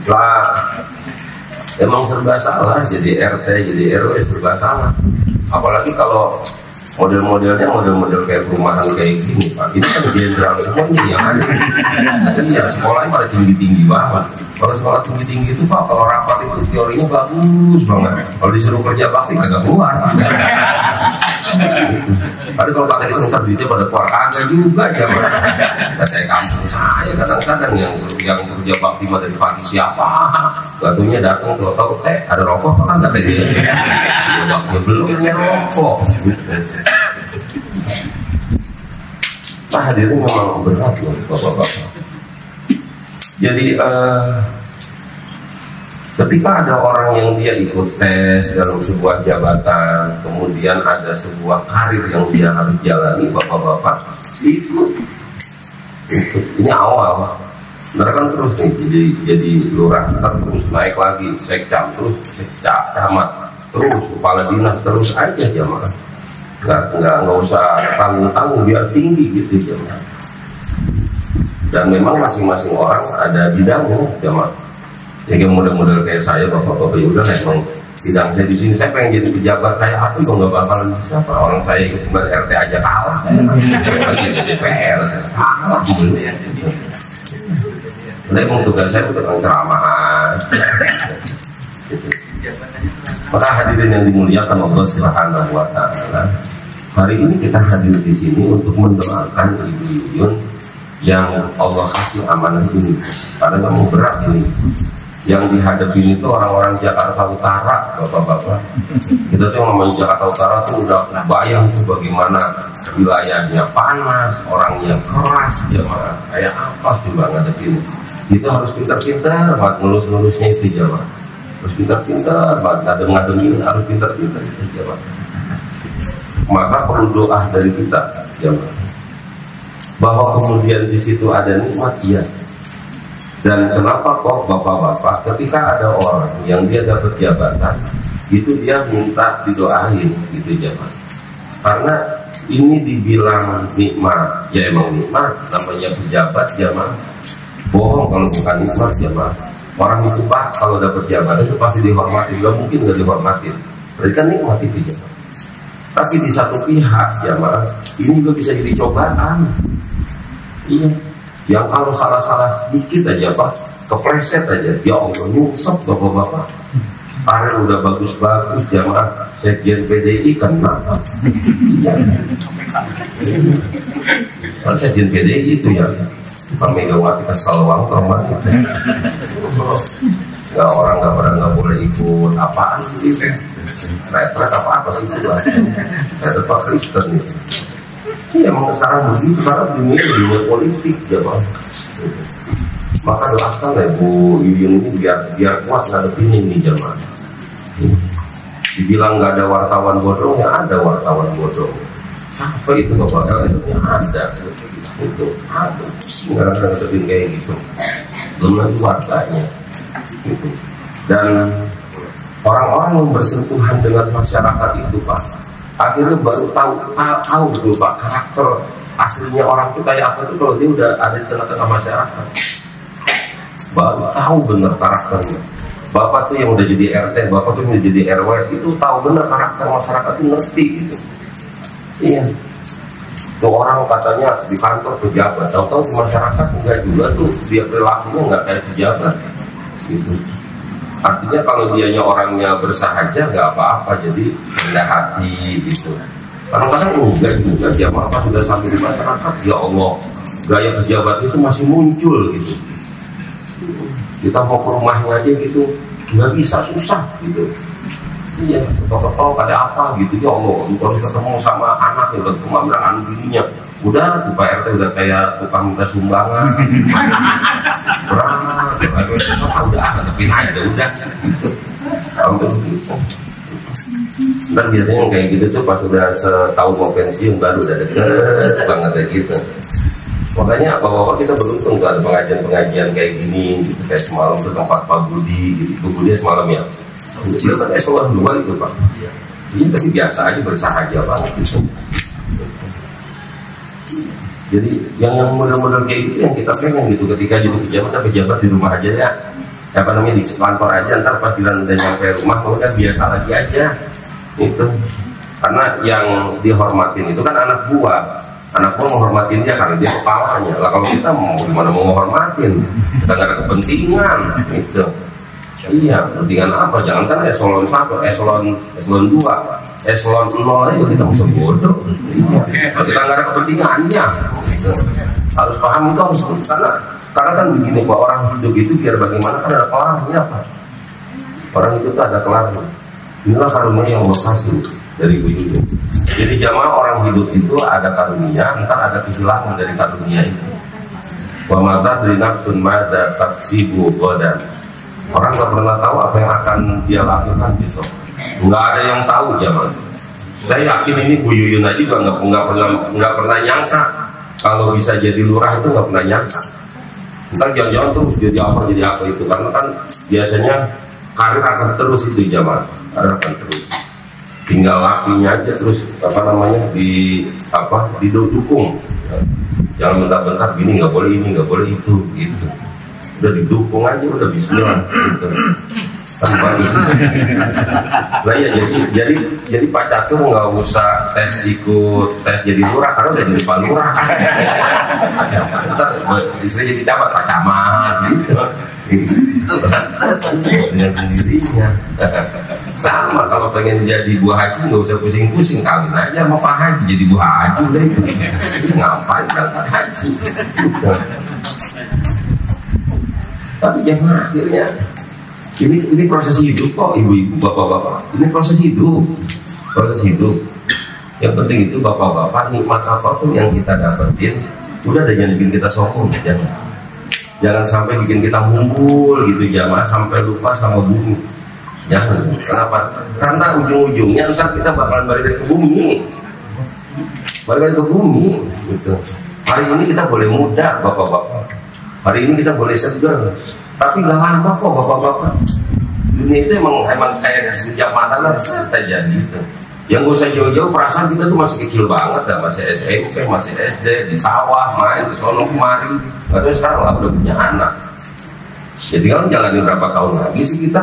Lah, emang serba salah jadi RT, jadi RW serba salah. Apalagi kalau model-modelnya model-model kayak perumahan kayak gini, Pak. Ini kan jenderal semua nih yang ada. Iya, sekolahnya pada tinggi-tinggi banget. Kalau sekolah tinggi-tinggi itu, Pak, kalau rapat itu teorinya bagus banget. Kalau disuruh kerja bakti kagak keluar. Tapi kalau pakai itu ntar duitnya pada keluar kagak juga aja, Pak. Kayak kampung saya kadang-kadang yang kerja bakti mah dari pagi siapa? Batunya datang tahu ada rokok kan kata dia. Baktinya belum yang rokok. Nah, hadirin memang berat loh, Bapak-bapak. Jadi ketika ada orang yang dia ikut tes dalam sebuah jabatan, kemudian ada sebuah karir yang dia harus jalani, Bapak-bapak ikut. Ini awal, ntar kan terus nih jadi lurah, ntar terus naik lagi, sekcam, terus camat, terus kepala dinas, terus aja jamaah. Nggak usah tanggung-tanggung, biar tinggi gitu jamaah. Dan memang masing-masing orang ada bidangnya jamaah. Jadi model-model kayak saya, Bapak-bapak, ya udah memang bidang saya di sini, saya pengen jadi pejabat kayak apa juga nggak bakalan bisa, Pak. Orang saya ikut kembali RT aja kalah, saya lagi jadi DPR, saya kalah gitu ya. Memang tugas saya bukan ceramah. Gitu. Maka hadirin yang dimuliakan Allah Subhanahu wa Ta'ala, hari ini kita hadir di sini untuk mendoakan Ibu Yuyun yang Allah kasih amanah ini, karena memang berat ini. Yang dihadapi itu orang-orang Jakarta Utara, Bapak-bapak. Kita tuh yang namanya Jakarta Utara tuh udah bayang tuh bagaimana wilayahnya panas, orangnya keras, jamaah. Kayak apa sih Mbak ngadepin? Itu harus pintar-pintar buat ngelus-ngelusnya itu jamaah. Harus pintar-pintar buat ngadem-ngademin, harus pintar-pintar itu jamaah. Maka perlu doa dari kita jamaah, bahwa kemudian di situ ada nikmat, iya. Dan kenapa kok Bapak-bapak ketika ada orang yang dia dapat jabatan itu dia minta didoain gitu jamaah. Karena ini dibilang nikmat, ya emang nikmat, namanya pejabat jamaah. Bohong kalau bukan nikmat jamaah. Orang itu Pak kalau dapat jabatan itu pasti dihormati, gak mungkin gak dihormatin. Berarti kan nikmat itu jamaah. Tapi di satu pihak jamaah ini juga bisa jadi cobaan. Iya. Yang kalau salah-salah sedikit aja Pak, kepleset aja, ya Allah nyungsep Bapak-bapak. Karir udah bagus-bagus jamaah, sekjen PDI kena. Kan sekjen PDI itu ya, Pak Megawati kesal banget sama kita. Nggak orang nggak boleh ikut apaan sih itu? Retret apa sih itu? Saya tetap Kristen itu. Ya emang sekarang begitu, karena dunia politik ya Pak. Maka doakan ya Bu Yuyun ini biar kuat ngadepin ini jamaah. Dibilang nggak ada wartawan bodong, ya ada wartawan bodong. Apa itu Bapak? LSM-nya ada. Itu ada pusing kadang-kadang ngadepin kayak gitu. Belum lagi warganya. Gitu. Dan orang-orang yang bersentuhan dengan masyarakat itu Pak, akhirnya baru tahu betul Pak karakter aslinya orang itu kayak apa itu kalau dia udah ada di tengah-tengah masyarakat. Baru tahu benar karakternya. Bapak tuh yang udah jadi RT, Bapak tuh yang udah jadi RW itu tahu benar karakter masyarakat itu, ngerti gitu. Iya. Tuh orang katanya di kantor pejabat, tahu-tahu di masyarakat enggak juga tuh, dia perilakunya enggak kayak pejabat gitu. Artinya kalau dianya orangnya bersahaja nggak apa-apa, jadi rendah hati gitu. Kadang-kadang enggak juga jamaah pas sudah sampai di masyarakat, ya Allah gaya pejabat itu masih muncul gitu. Kita mau ke rumahnya aja gitu nggak bisa, susah gitu. Iya, ketok-ketok ada apa gitu, ya Allah harus ketemu sama anak yang udah ketemu bilang anu dirinya. Udah tuh Pak RT udah kayak tukang minta sumbangan. Berat, udah ngadepin aja udah gitu. Sampai begitu. Dan biasanya yang kayak gitu tuh pas udah setahun mau pensiun baru udah deket banget kayak gitu. Makanya bapak-bapak kita beruntung tuh ada pengajian-pengajian kayak gini gitu. Kayak semalam tuh tempat Pak Budi gitu. Pak Budi semalam ya itu kan eselon 2 itu Pak. Jadi tapi biasa aja bersahaja banget gitu. Jadi yang model-model kayak gitu yang kita pengen gitu. Ketika jadi pejabat di rumah aja ya, apa namanya, di kantor aja, ntar pas udah nyampe rumah udah biasa lagi aja itu. Karena yang dihormatin itu kan anak buah menghormatin dia karena dia kepalanya lah. Kalau kita mau gimana mau menghormatin, kita nggak ada kepentingan gitu. Iya, kepentingan apa? Jangan kan eselon 1, eselon 2, eselon 0 aja kita musuh bodoh. Kalau kita nggak ada kepentingannya gitu. Harus paham itu, harus karena kan begini Pak, orang hidup itu biar bagaimana kan ada kelarnya Pak. Orang itu ada kelarnya. Inilah karunia yang Allah kasih dari ujungnya. Jadi jamaah, orang hidup itu ada karunia, entar ada kehilangan dari karunia itu. Wa ma tadri nafsun madza taksibu ghadan. Orang nggak pernah tahu apa yang akan dia lakukan besok. Nggak ada yang tahu jamaah. Saya yakin ini Bu Yuyun aja juga nggak pernah nyangka kalau bisa jadi lurah, itu nggak pernah nyangka. Entar jangan-jangan terus jadi apa itu, karena kan biasanya karir akan terus itu jamaah, karir akan terus. Tinggal lakinya aja terus didukung. Jangan bentar-bentar gini nggak boleh, ini nggak boleh, itu gitu. Udah didukung aja, udah bismillah gitu. Kan bagus. Nah ya, jadi Pak Catur nggak usah ikut tes jadi lurah karena udah jadi Pak Lurah. Ntar istri jadi camat, Pak Camat gitu. Dengan sendirinya. Sama kalau pengen jadi buah haji nggak usah pusing-pusing, kawin aja sama Pak Haji jadi buah haji udah itu. Ngapain berangkat haji? Tapi jangan akhirnya ini proses hidup kok ibu-ibu, bapak-bapak. Ini proses hidup. Yang penting itu bapak-bapak, nikmat apapun yang kita dapetin, udah ada, jangan bikin kita sombong, jangan sampai bikin kita mumbul gitu jamaah, sampai lupa sama bumi. Jangan. Kenapa? Karena ujung-ujungnya ntar kita bakalan balik ke bumi. Gitu. Hari ini kita boleh muda bapak-bapak. Hari ini kita boleh segar. Tapi nggak lama kok bapak-bapak. Dunia itu emang kayak sekejap mata lah saja gitu. Yang gak usah jauh-jauh, perasaan kita tuh masih kecil banget dah, masih SMP, masih SD, di sawah, main ke sono kemari. Nggak tahu sekarang lah udah punya anak. Jadi kalau jalanin berapa tahun lagi sih kita?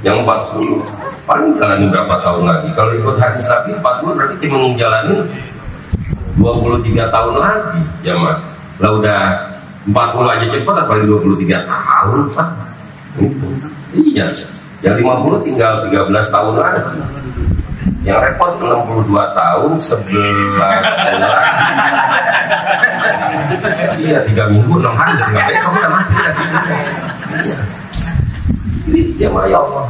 Yang 40 paling jalanin berapa tahun lagi? Kalau ikut hadis Nabi 40 berarti cuma jalanin 23 tahun lagi jamaah. Lah udah 40 aja cepat, apalagi 23 tahun Pak. Itu. Iya. Yang 50 tinggal 13 tahun lagi. Yang repot 62 tahun 11 bulan. Iya, 3 minggu 6 hari nggak besok udah mati. Jadi jamaah ya Allah.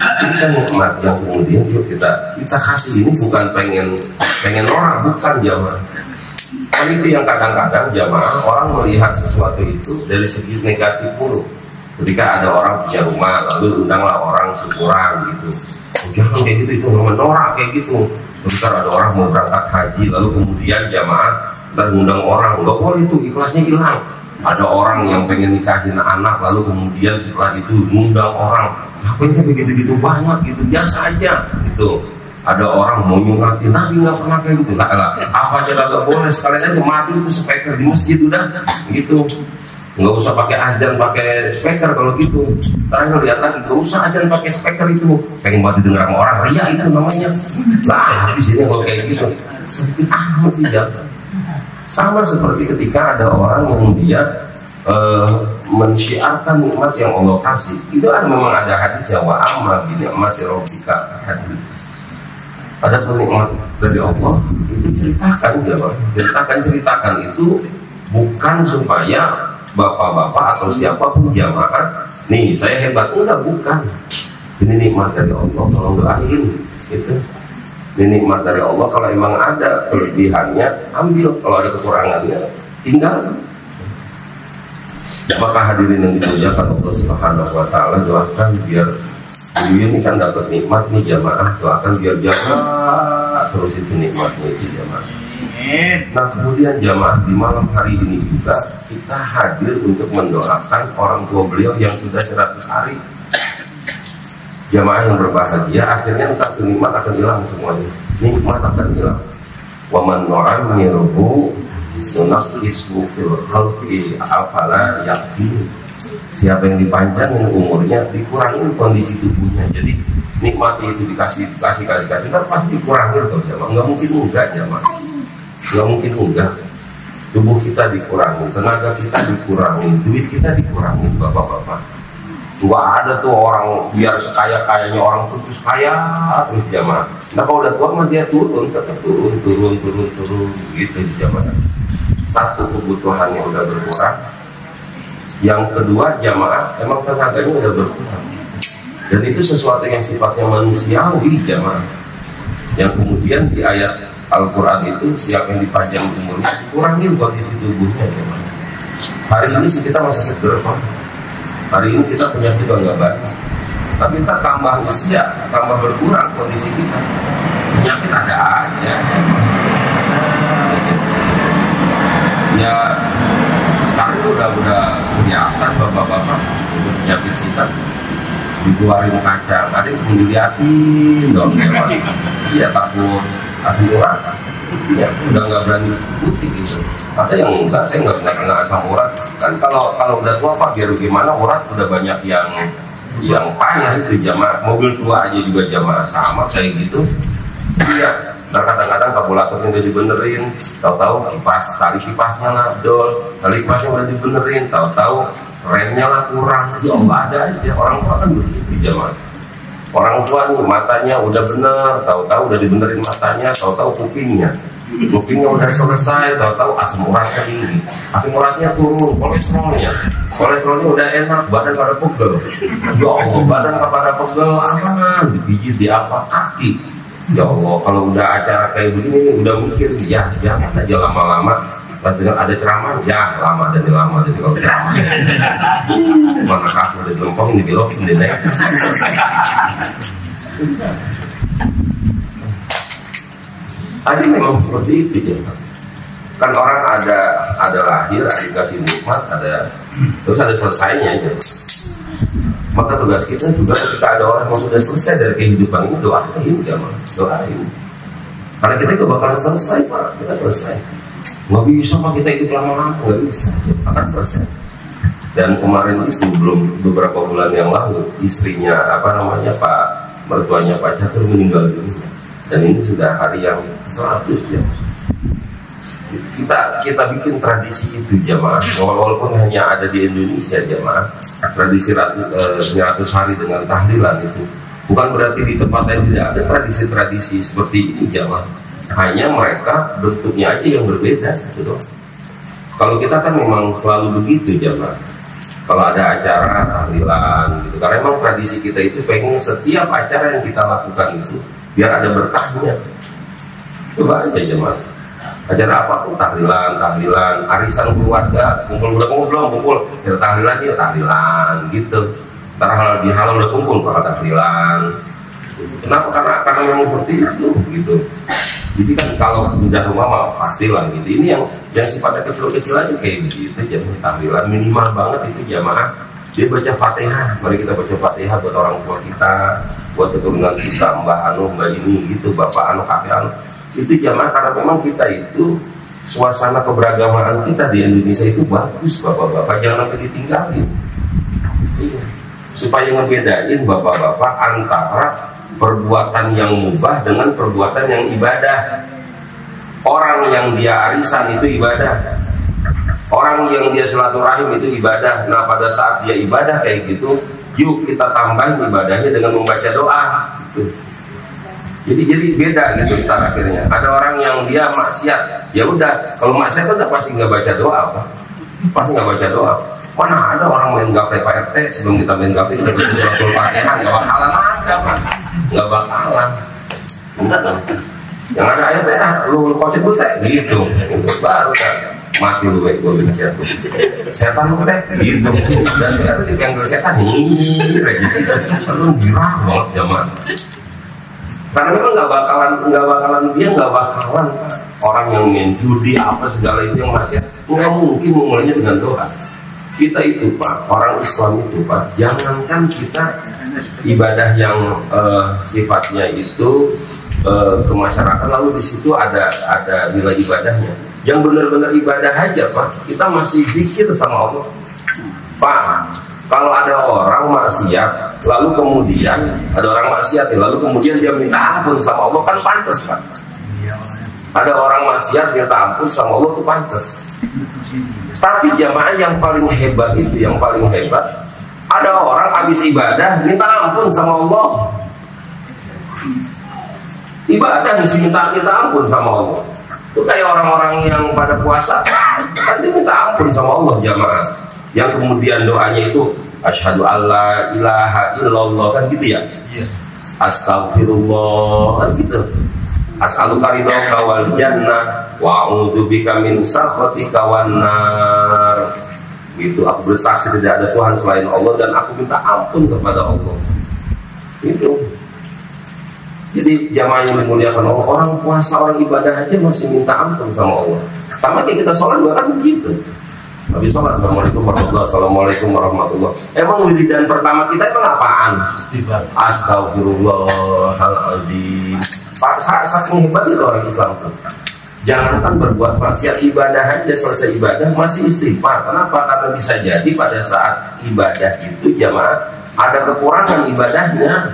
Ini kan nikmat yang kemudian yuk kita kasih ini bukan pengen orang, bukan jamaah. Kan itu yang kadang-kadang jamaah orang melihat sesuatu itu dari segi negatif mulu. Ketika ada orang punya rumah lalu undanglah orang syukuran gitu. Oh, jangan kayak gitu, itu menolak kayak gitu. Ketika ada orang mau berangkat haji lalu kemudian jamaah dan undang orang, nggak boleh itu, ikhlasnya hilang. Ada orang yang pengen nikahin anak lalu kemudian setelah itu undang orang, ngapain begitu-begitu banyak gitu, biasa aja gitu. Ada orang mau nyungatin, Nabi nggak pernah kayak gitu. Lah, apa aja nggak boleh, sekalian aja mati itu speaker di masjid udah gitu. Nggak usah pakai azan, pakai speaker kalau gitu. Terakhir lihat lagi, nggak usah azan pakai speaker itu. Pengen buat didengar sama orang, ria itu namanya. Lah, di sini kalau kayak gitu, sedikit amat sih jatuh. Sama seperti ketika ada orang yang dia mensyiarkan nikmat yang Allah kasih. Itu memang ada hadisnya, wa amma bi ni'mati rabbika hadis. Ada penikmat dari Allah itu ceritakan itu bukan supaya bapak-bapak atau siapapun jamaah nih saya hebat, enggak, bukan. Ini nikmat dari Allah, tolong doain gitu. Ini nikmat dari Allah, kalau emang ada kelebihannya ambil, kalau ada kekurangannya tinggal. Maka hadirin yang dimuliakan Allah Subhanahu wa taala, doakan biar ini kan dapat nikmat nih jamaah, doakan biar jaga terus itu nikmatnya itu jamaah. Nah kemudian jamaah di malam hari ini juga kita hadir untuk mendoakan orang tua beliau yang sudah 100 hari. Jamaah yang berbahagia, akhirnya entah nikmat akan hilang semuanya. Nikmat akan hilang. Wa man nu'ammiruhu nunaqishu fil khalqi afala yaqin. Siapa yang dipanjangin umurnya, dikurangin kondisi tubuhnya. Jadi nikmati itu dikasih kan pasti dikurangin kalau jamaah. Nggak mungkin enggak jamaah. Nggak mungkin enggak. Tubuh kita dikurangi, tenaga kita dikurangi, duit kita dikurangi, bapak-bapak. Nggak ada tuh orang biar sekaya-kayanya orang terus kaya terus jamaah. Nah kalau udah tua mah dia turun, tetap turun gitu di jamaah. Satu, kebutuhannya udah berkurang. Yang kedua, jamaah emang tenaganya udah berkurang. Dan itu sesuatu yang sifatnya manusiawi jamaah. Yang kemudian di ayat Al-Quran itu siapa yang dipanjang umurnya kurangin kondisi tubuhnya jamaah. Hari ini sih kita masih seger Pak. Hari ini kita penyakit nggak banyak. Tapi kita tambah usia, tambah berkurang kondisi kita. Penyakit ada aja. Ya sekarang itu udah kelihatan bapak-bapak penyakit kita dikeluarin kacang, ada yang dilihatin dong ya, iya takut asam urat, ya udah nggak berani putih gitu. Ada yang enggak, saya nggak kena asam urat. Kan kalau udah tua Pak, biar gimana urat udah banyak yang payah itu jamaah. Mobil tua aja juga jamaah sama kayak gitu. Iya. Nah kadang-kadang karburatornya udah dibenerin, tahu-tahu tali kipasnya lah dol, tali kipasnya udah dibenerin, tahu-tahu remnya lah kurang. Ya Allah, ada aja orang tua kan begitu jamaah. Orang tua nih matanya udah bener, tahu-tahu udah dibenerin matanya, tahu-tahu kupingnya udah selesai, tahu-tahu asam uratnya tinggi, asam uratnya turun, kolesterolnya udah enak, badan pada pegel. Ya Allah, badan pada pegel, aman dipijit di apa kaki. Ya Allah, kalau udah acara kayak begini udah mikir ya jangan aja lama-lama. Kalau ada ceramah ya lama dan kalau ceramah mana kaku udah dilempong ini belokin deh. Ada memang seperti itu ya. Kan orang ada lahir, ada dikasih nikmat, terus ada selesainya aja. Maka tugas kita juga ketika ada orang yang sudah selesai dari kehidupan ini, doain. Karena kita itu bakalan selesai Pak, kita selesai. Nggak bisa Pak kita hidup lama-lama, nggak bisa, akan selesai. Dan kemarin itu beberapa bulan yang lalu istrinya Pak mertuanya Pak Catur meninggal dunia. Dan ini sudah hari yang 100 ya. Kita bikin tradisi itu jamaah, walaupun hanya ada di Indonesia jamaah. Tradisi 100 hari dengan tahlilan itu bukan berarti di tempat lain tidak ada tradisi-tradisi seperti ini jamaah. Hanya mereka bentuknya aja yang berbeda gitu. Kalau kita kan memang selalu begitu jamaah. Kalau ada acara tahlilan gitu, karena memang tradisi kita itu pengen setiap acara yang kita lakukan itu biar ada berkahnya. Coba aja jemaah, acara apapun tahlilan, arisan keluarga, kumpul ya tahlilan gitu. Karena di halal udah kumpul kalau tahlilan. Kenapa? Karena memang seperti itu gitu. Jadi kan kalau udah rumah mah pastilah gitu. Ini yang sifatnya kecil-kecil aja kayak gitu jamaah. Tahlilan minimal banget itu jamaah. Dia baca Fatihah, mari kita baca Fatihah buat orang tua kita, buat keturunan kita, Mbah Anu, Mbah ini gitu, Bapak Anu, Kakek Anu. Itu jamaah karena memang kita itu suasana keberagamaan kita di Indonesia itu bagus bapak-bapak, jangan sampai ditinggalin. Iya. Supaya ngebedain bapak-bapak antara perbuatan yang mubah dengan perbuatan yang ibadah. Orang yang dia arisan itu ibadah, orang yang dia silaturahim itu ibadah. Nah pada saat dia ibadah kayak gitu, yuk kita tambahin ibadahnya dengan membaca doa gitu. Jadi beda gitu ntar akhirnya. Ada orang yang dia maksiat, ya udah kalau maksiat udah pasti nggak baca doa Pak. Pasti nggak baca doa. Mana ada orang main gaple Pak RT, sebelum kita main gaple kita baca suratul Fatihah, nggak bakalan ada Pak. Nggak bakalan. Enggak. Yang ada ayatnya lu kocet gue teh gitu. Baru kan mati lu gue benci aku. Setan lu teh gitu. Dan ternyata dipanggil setan ini lagi. Lu girang banget zaman. Karena memang nggak bakalan dia nggak bakalan orang yang main judi apa segala itu yang maksiat, nggak mungkin memulainya dengan doa. Kita itu Pak, orang Islam itu Pak, jangankan kita ibadah yang sifatnya itu ke masyarakat, lalu di situ ada nilai ibadahnya. Yang benar-benar ibadah aja Pak, kita masih zikir sama Allah. Pak, kalau ada orang maksiat, lalu kemudian ada orang maksiat, lalu kemudian dia minta ampun sama Allah, kan pantas Pak. Ada orang maksiat minta ampun sama Allah, itu pantas. Tapi jamaah yang paling hebat itu, yang paling hebat, ada orang habis ibadah minta ampun sama Allah. Ibadah mesti minta ampun sama Allah. Itu kayak orang-orang yang pada puasa, kan dia minta ampun sama Allah jamaah. Yang kemudian doanya itu asyhadu alla ilaha illallah, kan gitu ya. Astagfirullah, kan gitu. As'aluka ridhaka wal jannah wa a'udzubika min sakhatika wan nar. Gitu, aku bersaksi tidak ada Tuhan selain Allah dan aku minta ampun kepada Allah. Itu. Jadi jamaah yang dimuliakan Allah, orang puasa, orang ibadah aja masih minta ampun sama Allah. Sama kayak kita sholat juga kan begitu. Habis sholat, assalamualaikum warahmatullahi, assalamualaikum warahmatullahi. Emang wiridan pertama kita emang apaan? Astagfirullahaladzim. Saking hebat itu orang Islam tuh. Jangankan berbuat maksiat, ibadah aja selesai ibadah masih istighfar. Kenapa? Karena bisa jadi pada saat ibadah itu jamaah ada kekurangan ibadahnya.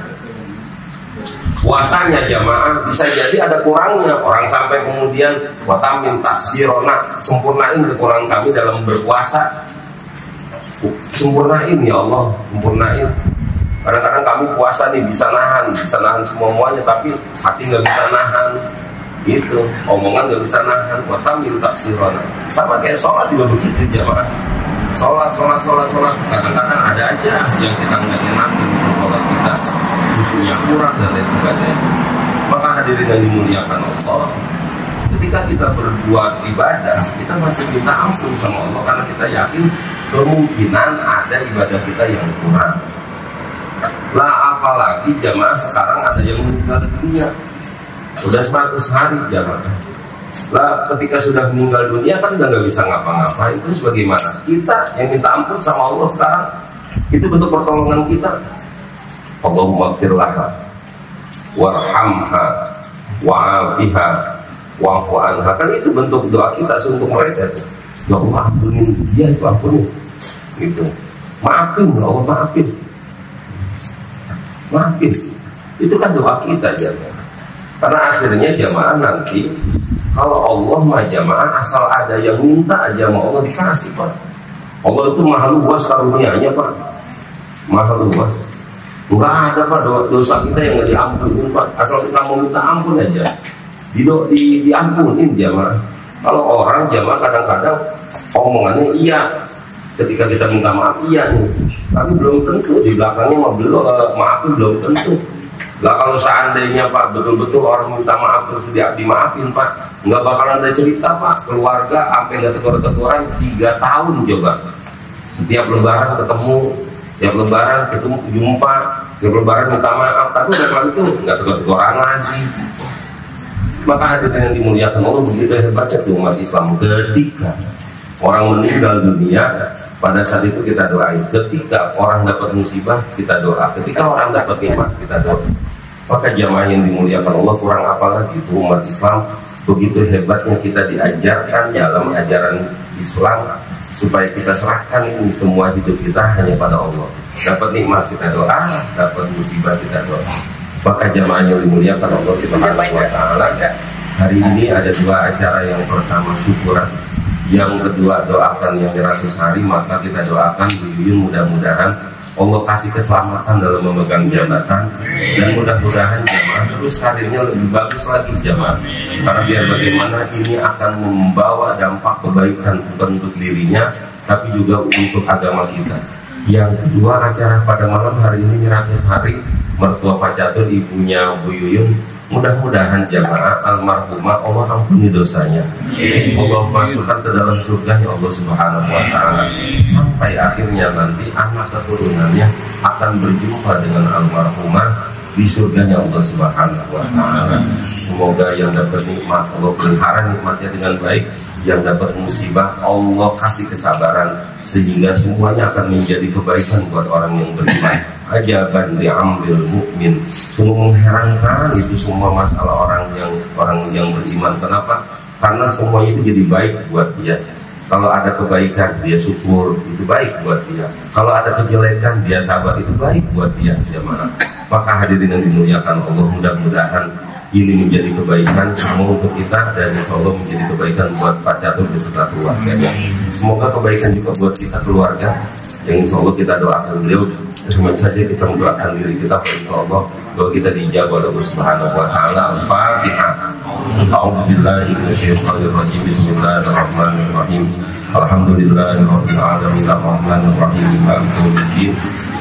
Puasanya jamaah bisa jadi ada kurangnya. Orang sampai kemudian watamin taksirona, sempurnain kekurangan kami dalam berpuasa. Sempurnain ya Allah, sempurnain. Kadang-kadang kami puasa nih bisa nahan semuanya, tapi hati nggak bisa nahan. Gitu, omongan nggak bisa nahan. Watamin taksirona. Sama kayak sholat juga begitu jamaah. Sholat. Kadang-kadang ada aja yang kita nggak nyenakin untuk sholat kita. Khususnya kurang dan lain sebagainya. Maka hadirin yang dimuliakan Allah, ketika kita berbuat ibadah, kita masih minta ampun sama Allah karena kita yakin kemungkinan ada ibadah kita yang kurang. Lah apalagi jamaah sekarang ada yang meninggal dunia, sudah 100 hari jamaah. Lah ketika sudah meninggal dunia kan udah nggak bisa ngapa-ngapain. Terus bagaimana? Kita yang minta ampun sama Allah sekarang, itu bentuk pertolongan kita. Allahumma firlaha warhamha wa'afiha wa'fu anha. Kan itu bentuk doa kita untuk mereka itu. Ya Allah ampunin dia, itu ampunin gitu. Maafin ya Allah, maafin. Itu kan doa kita jamaah. Karena akhirnya jamaah nanti kalau Allah mah jamaah asal ada yang minta aja sama Allah dikasih Pak. Allah itu maha luas karunianya Pak, maha luas. Enggak ada Pak dosa kita yang nggak diampunin Pak. Asal kita mau minta ampun aja diampunin jamaah. Kalau orang jamaah kadang-kadang omongannya iya, ketika kita minta maaf iya nih, tapi belum tentu di belakangnya maafin belum tentu. Lah kalau seandainya Pak betul-betul orang minta maaf terus dimaafin Pak, nggak bakalan ada cerita Pak keluarga sampai nggak tegur-teguran 3 tahun coba. Setiap lebaran ketemu, tiap lebaran ketemu jumpa, tiap lebaran minta maaf, tapi udah itu nggak tegur-teguran lagi. Maka hadirin yang dimuliakan Allah, begitu hebatnya tuh umat Islam. Ketika orang meninggal dunia, pada saat itu kita doain. Ketika orang dapat musibah, kita doa. Ketika orang dapat nikmat, kita doa. Maka jamaah yang dimuliakan Allah, kurang apa lagi itu umat Islam. Begitu hebatnya kita diajarkan dalam ajaran Islam, supaya kita serahkan ini semua hidup kita hanya pada Allah. Dapat nikmat kita doa, dapat musibah kita doa. Maka jamaah yang dimuliakan Allah Subhanahu wa Ta'ala, hari ini ada 2 acara. Yang pertama syukuran, yang kedua doakan yang 100 hari. Maka kita doakan beliau mudah-mudahan Allah kasih keselamatan dalam memegang jabatan, dan mudah-mudahan jamaah terus karirnya lebih bagus lagi jamaah. Karena biar bagaimana ini akan membawa dampak kebaikan bukan untuk dirinya, tapi juga untuk agama kita. Yang kedua acara pada malam hari ini 100 hari mertua Pak Catur, ibunya Bu Yuyun. Mudah-mudahan jamaah almarhumah Allah ampuni dosanya, Allah masukkan ke dalam surganya Allah Subhanahu wa Ta'ala, sampai akhirnya nanti anak keturunannya akan berjumpa dengan almarhumah. di surganya Allah Subhanahu wa Ta'ala. Semoga yang dapat nikmat Allah pelihara nikmatnya dengan baik, yang dapat musibah Allah kasih kesabaran sehingga semuanya akan menjadi kebaikan buat orang yang beriman. Ajaban li'amril mukmin, sungguh mengherankan itu semua masalah orang yang beriman. Kenapa? Karena semuanya itu jadi baik buat dia. Kalau ada kebaikan dia syukur, itu baik buat dia. Kalau ada kejelekan dia sabar, itu baik buat dia. Jemaah. Maka hadirin yang dimuliakan Allah, mudah-mudahan ini menjadi kebaikan semua untuk kita, dan insya Allah menjadi kebaikan buat Pak Catur beserta keluarganya. Semoga kebaikan juga buat kita keluarga, yang insya Allah kita doakan beliau. Cuma saja kita mendoakan diri kita, insya Allah bahwa kita dijabah oleh Allah Subhanahu wa Ta'ala. Al-Fatihah. A'udzubillahi minasyaitonir rajim. Bismillahirrahmanirrahim. Alhamdulillahirabbil alamin arrahmanir rahim maliki yaumiddin.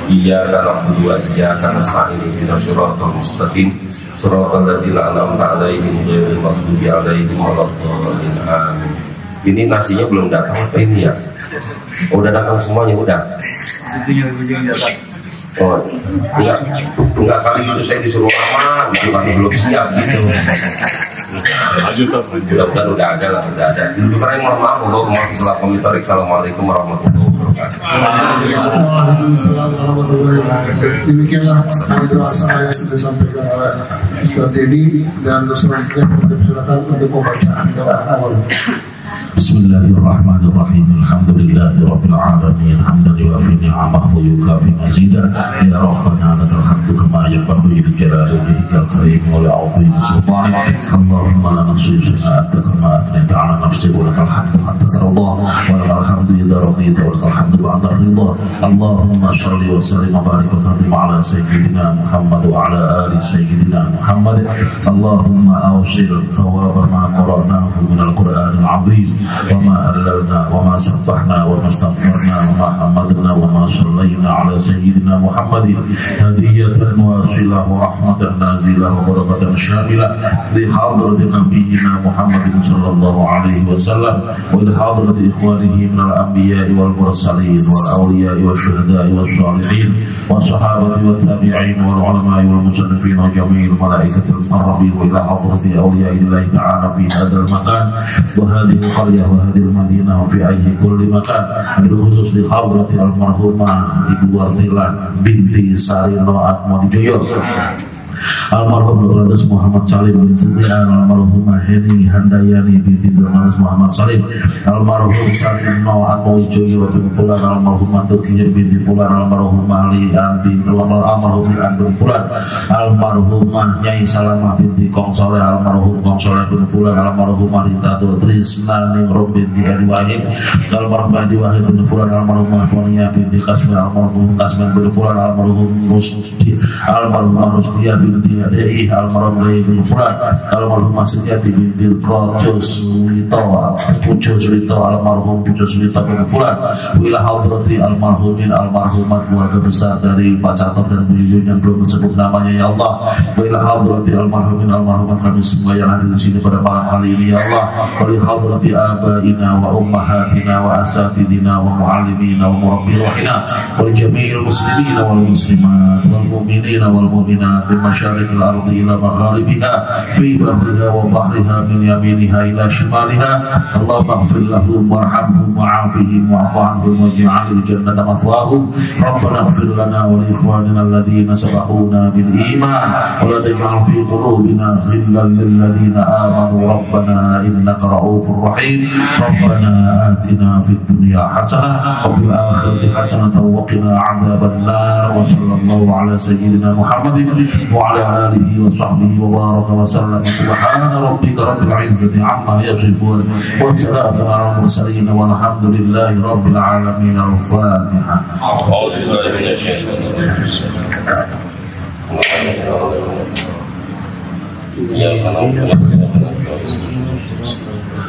Iyyaka na'budu wa iyyaka nasta'in ihdinas siratal mustaqim siratal ladzina an'amta 'alaihim ghairil maghdubi alaihim waladdallin. Amin. Ini nasinya belum datang apa ini ya? Oh, udah datang semuanya, udah. Oh, enggak kali itu saya disuruh lama, gitu kan belum siap gitu. Mudah-mudahan udah ada lah, udah ada. Karena mohon maaf, Assalamualaikum warahmatullahi wabarakatuh. Waalaikumsalam warahmatullahi wabarakatuh. Demikianlah doa saya yang sudah sampaikan oleh Ustaz Dedi, dan selanjutnya silakan untuk pembacaan doa awal. Bismillahirrahmanirrahim. Alhamdulillahirabbil alamin. Hamdan yuwafi ni'amahu wa yukafi mazidah. Ya Rabbana lakal hamdu kama yanbaghi li jalali wajhikal karim wa li 'azimi sultanik. Allahumma la nahsi sana'aka kama athnayta 'ala nafsika wa lakal hamdu hatta tarda wa lakal hamdu idza radita wa lakal hamdu ba'da ridha. Allahumma shalli wa sallim wa barik wa karrim 'ala sayyidina Muhammad wa 'ala ali sayyidina Muhammad. Allahumma awsil thawaba ma qara'nahu min al-Qur'anil 'azim وما هللنا وما سبحنا وما استغفرنا وما حمدنا وما صلينا على سيدنا محمد هدية واصلة ورحمة نازلة وبركة شاملة لحضرة نبينا محمد صلى الله عليه وسلم ولحضرة إخوانه من الأنبياء والمرسلين والأولياء والشهداء والصالحين والصحابة والتابعين والعلماء والمصنفين وجميع الملائكة المقربين وإلى حضرة أولياء الله تعالى في هذا المكان وهذه القرية وهذه المدينة وفي أي كل مكان، بالخصوص لحضرة المرحومة Ibu Wartilan binti Sarino Atmodijoyo, almarhum Dr. Muhammad Salim bin Setian, almarhumah Heni Handayani binti Dr. Muhammad Salim, almarhum Sarino Atmodijoyo bin Fulan, almarhumah Tukinya binti Fulan, almarhumah Lian bin almarhum Lian bin Fulan, almarhumah Nyai Salamah binti Kongsoleh, almarhum Kongsoleh bin Fulan, almarhumah Rita Trisna Ningrum binti Edi Wahid, almarhumah Edi Wahid bin Fulan, almarhumah Fonia binti Kasmin, almarhum Kasmin bin Fulan, almarhum Rusdi, almarhumah Rusdia binti Adei, almarhum Rey bin Fulan, almarhumah Setiati binti Pujo Surito, almarhum Pujo Surito bin Fulan, wilayah hadrati almarhumin almarhumat keluarga besar dari Pak Catur dan Bu Yuyun yang belum disebut namanya, ya Allah. Wilayah hadrati almarhumin almarhumat kami semua yang hadir di sini pada malam kali ini, ya Allah. Wilayah hadrati abaina wa ummahatina wa asatidina wa muallimina wa murabbi rohina wa jami'il muslimina wal muslimat wal mu'minina wal mu'minat min masyariqil ardi ila magharibiha fi bahriha wa bahriha min yaminiha ila shimaliha. Allahumma ighfir lahum warhamhum wa'afihim wa'fu anhum waj'alil jannata mathwahum. Rabbana ighfir lana wa li ikhwanina alladhina sabaquna bil iman wa la taj'al fi qulubina ghillan lil ladzina amanu rabbana innaka ra'ufur rahim. Rabbana atina fid dunya hasanah wa fil akhirati hasanah wa qina 'adzaban nar. Wa sallallahu ala sayyidina Muhammadin wa ala alihi wa sahbihi wa baraka wa sallam. Subhana rabbika rabbil izzati amma yasifun wa salamun ala mursalin walhamdulillahi rabbil alamin. Al-Fatihah.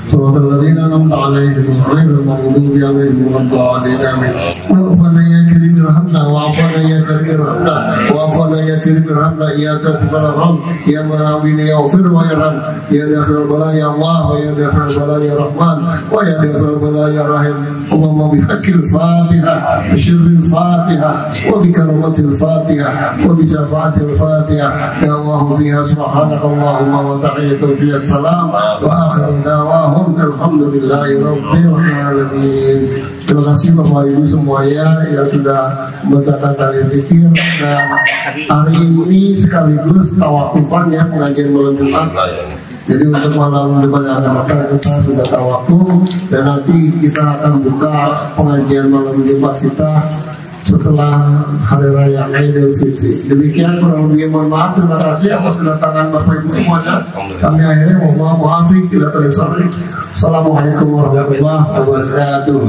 صراط الذين أنعمت عليهم غير المغضوب عليهم ولا الضالين. آمين. واعف عنا يا كريم ارحمنا، واعف عنا يا كريم ارحمنا، واعف عنا يا karim irhamna ya kasibal gham ya ma'awini yaghfir wa yarham ya dafi'ul bala ya Allah wa ya dafi'ul bala ya Rahman wa ya dafi'ul bala ya Rahim. Allahumma bihaqqil Fatiha bi syirril Fatiha wa bi karamatil Fatiha wa bi syafa'atil Fatiha ya Allah fiha subhanaka Allahumma wa tahiyyatu fiha salam wa akhiru da'wahum alhamdulillahi rabbil alamin. Terima kasih Bapak Ibu semuanya yang sudah membacakan tali zikir, dan hari ini sekaligus tawakufan ya, pengajian malam Jumat. Jadi untuk malam depan yang akan datang kita sudah tawakuf, dan nanti kita akan buka pengajian malam Jumat kita setelah hari raya Idul Fitri. Demikian kurang lebih, mohon maaf, terima kasih atas kedatangan Bapak Ibu semuanya. Kami akhirnya mohon maaf tidak terlalu. Assalamualaikum warahmatullahi wabarakatuh.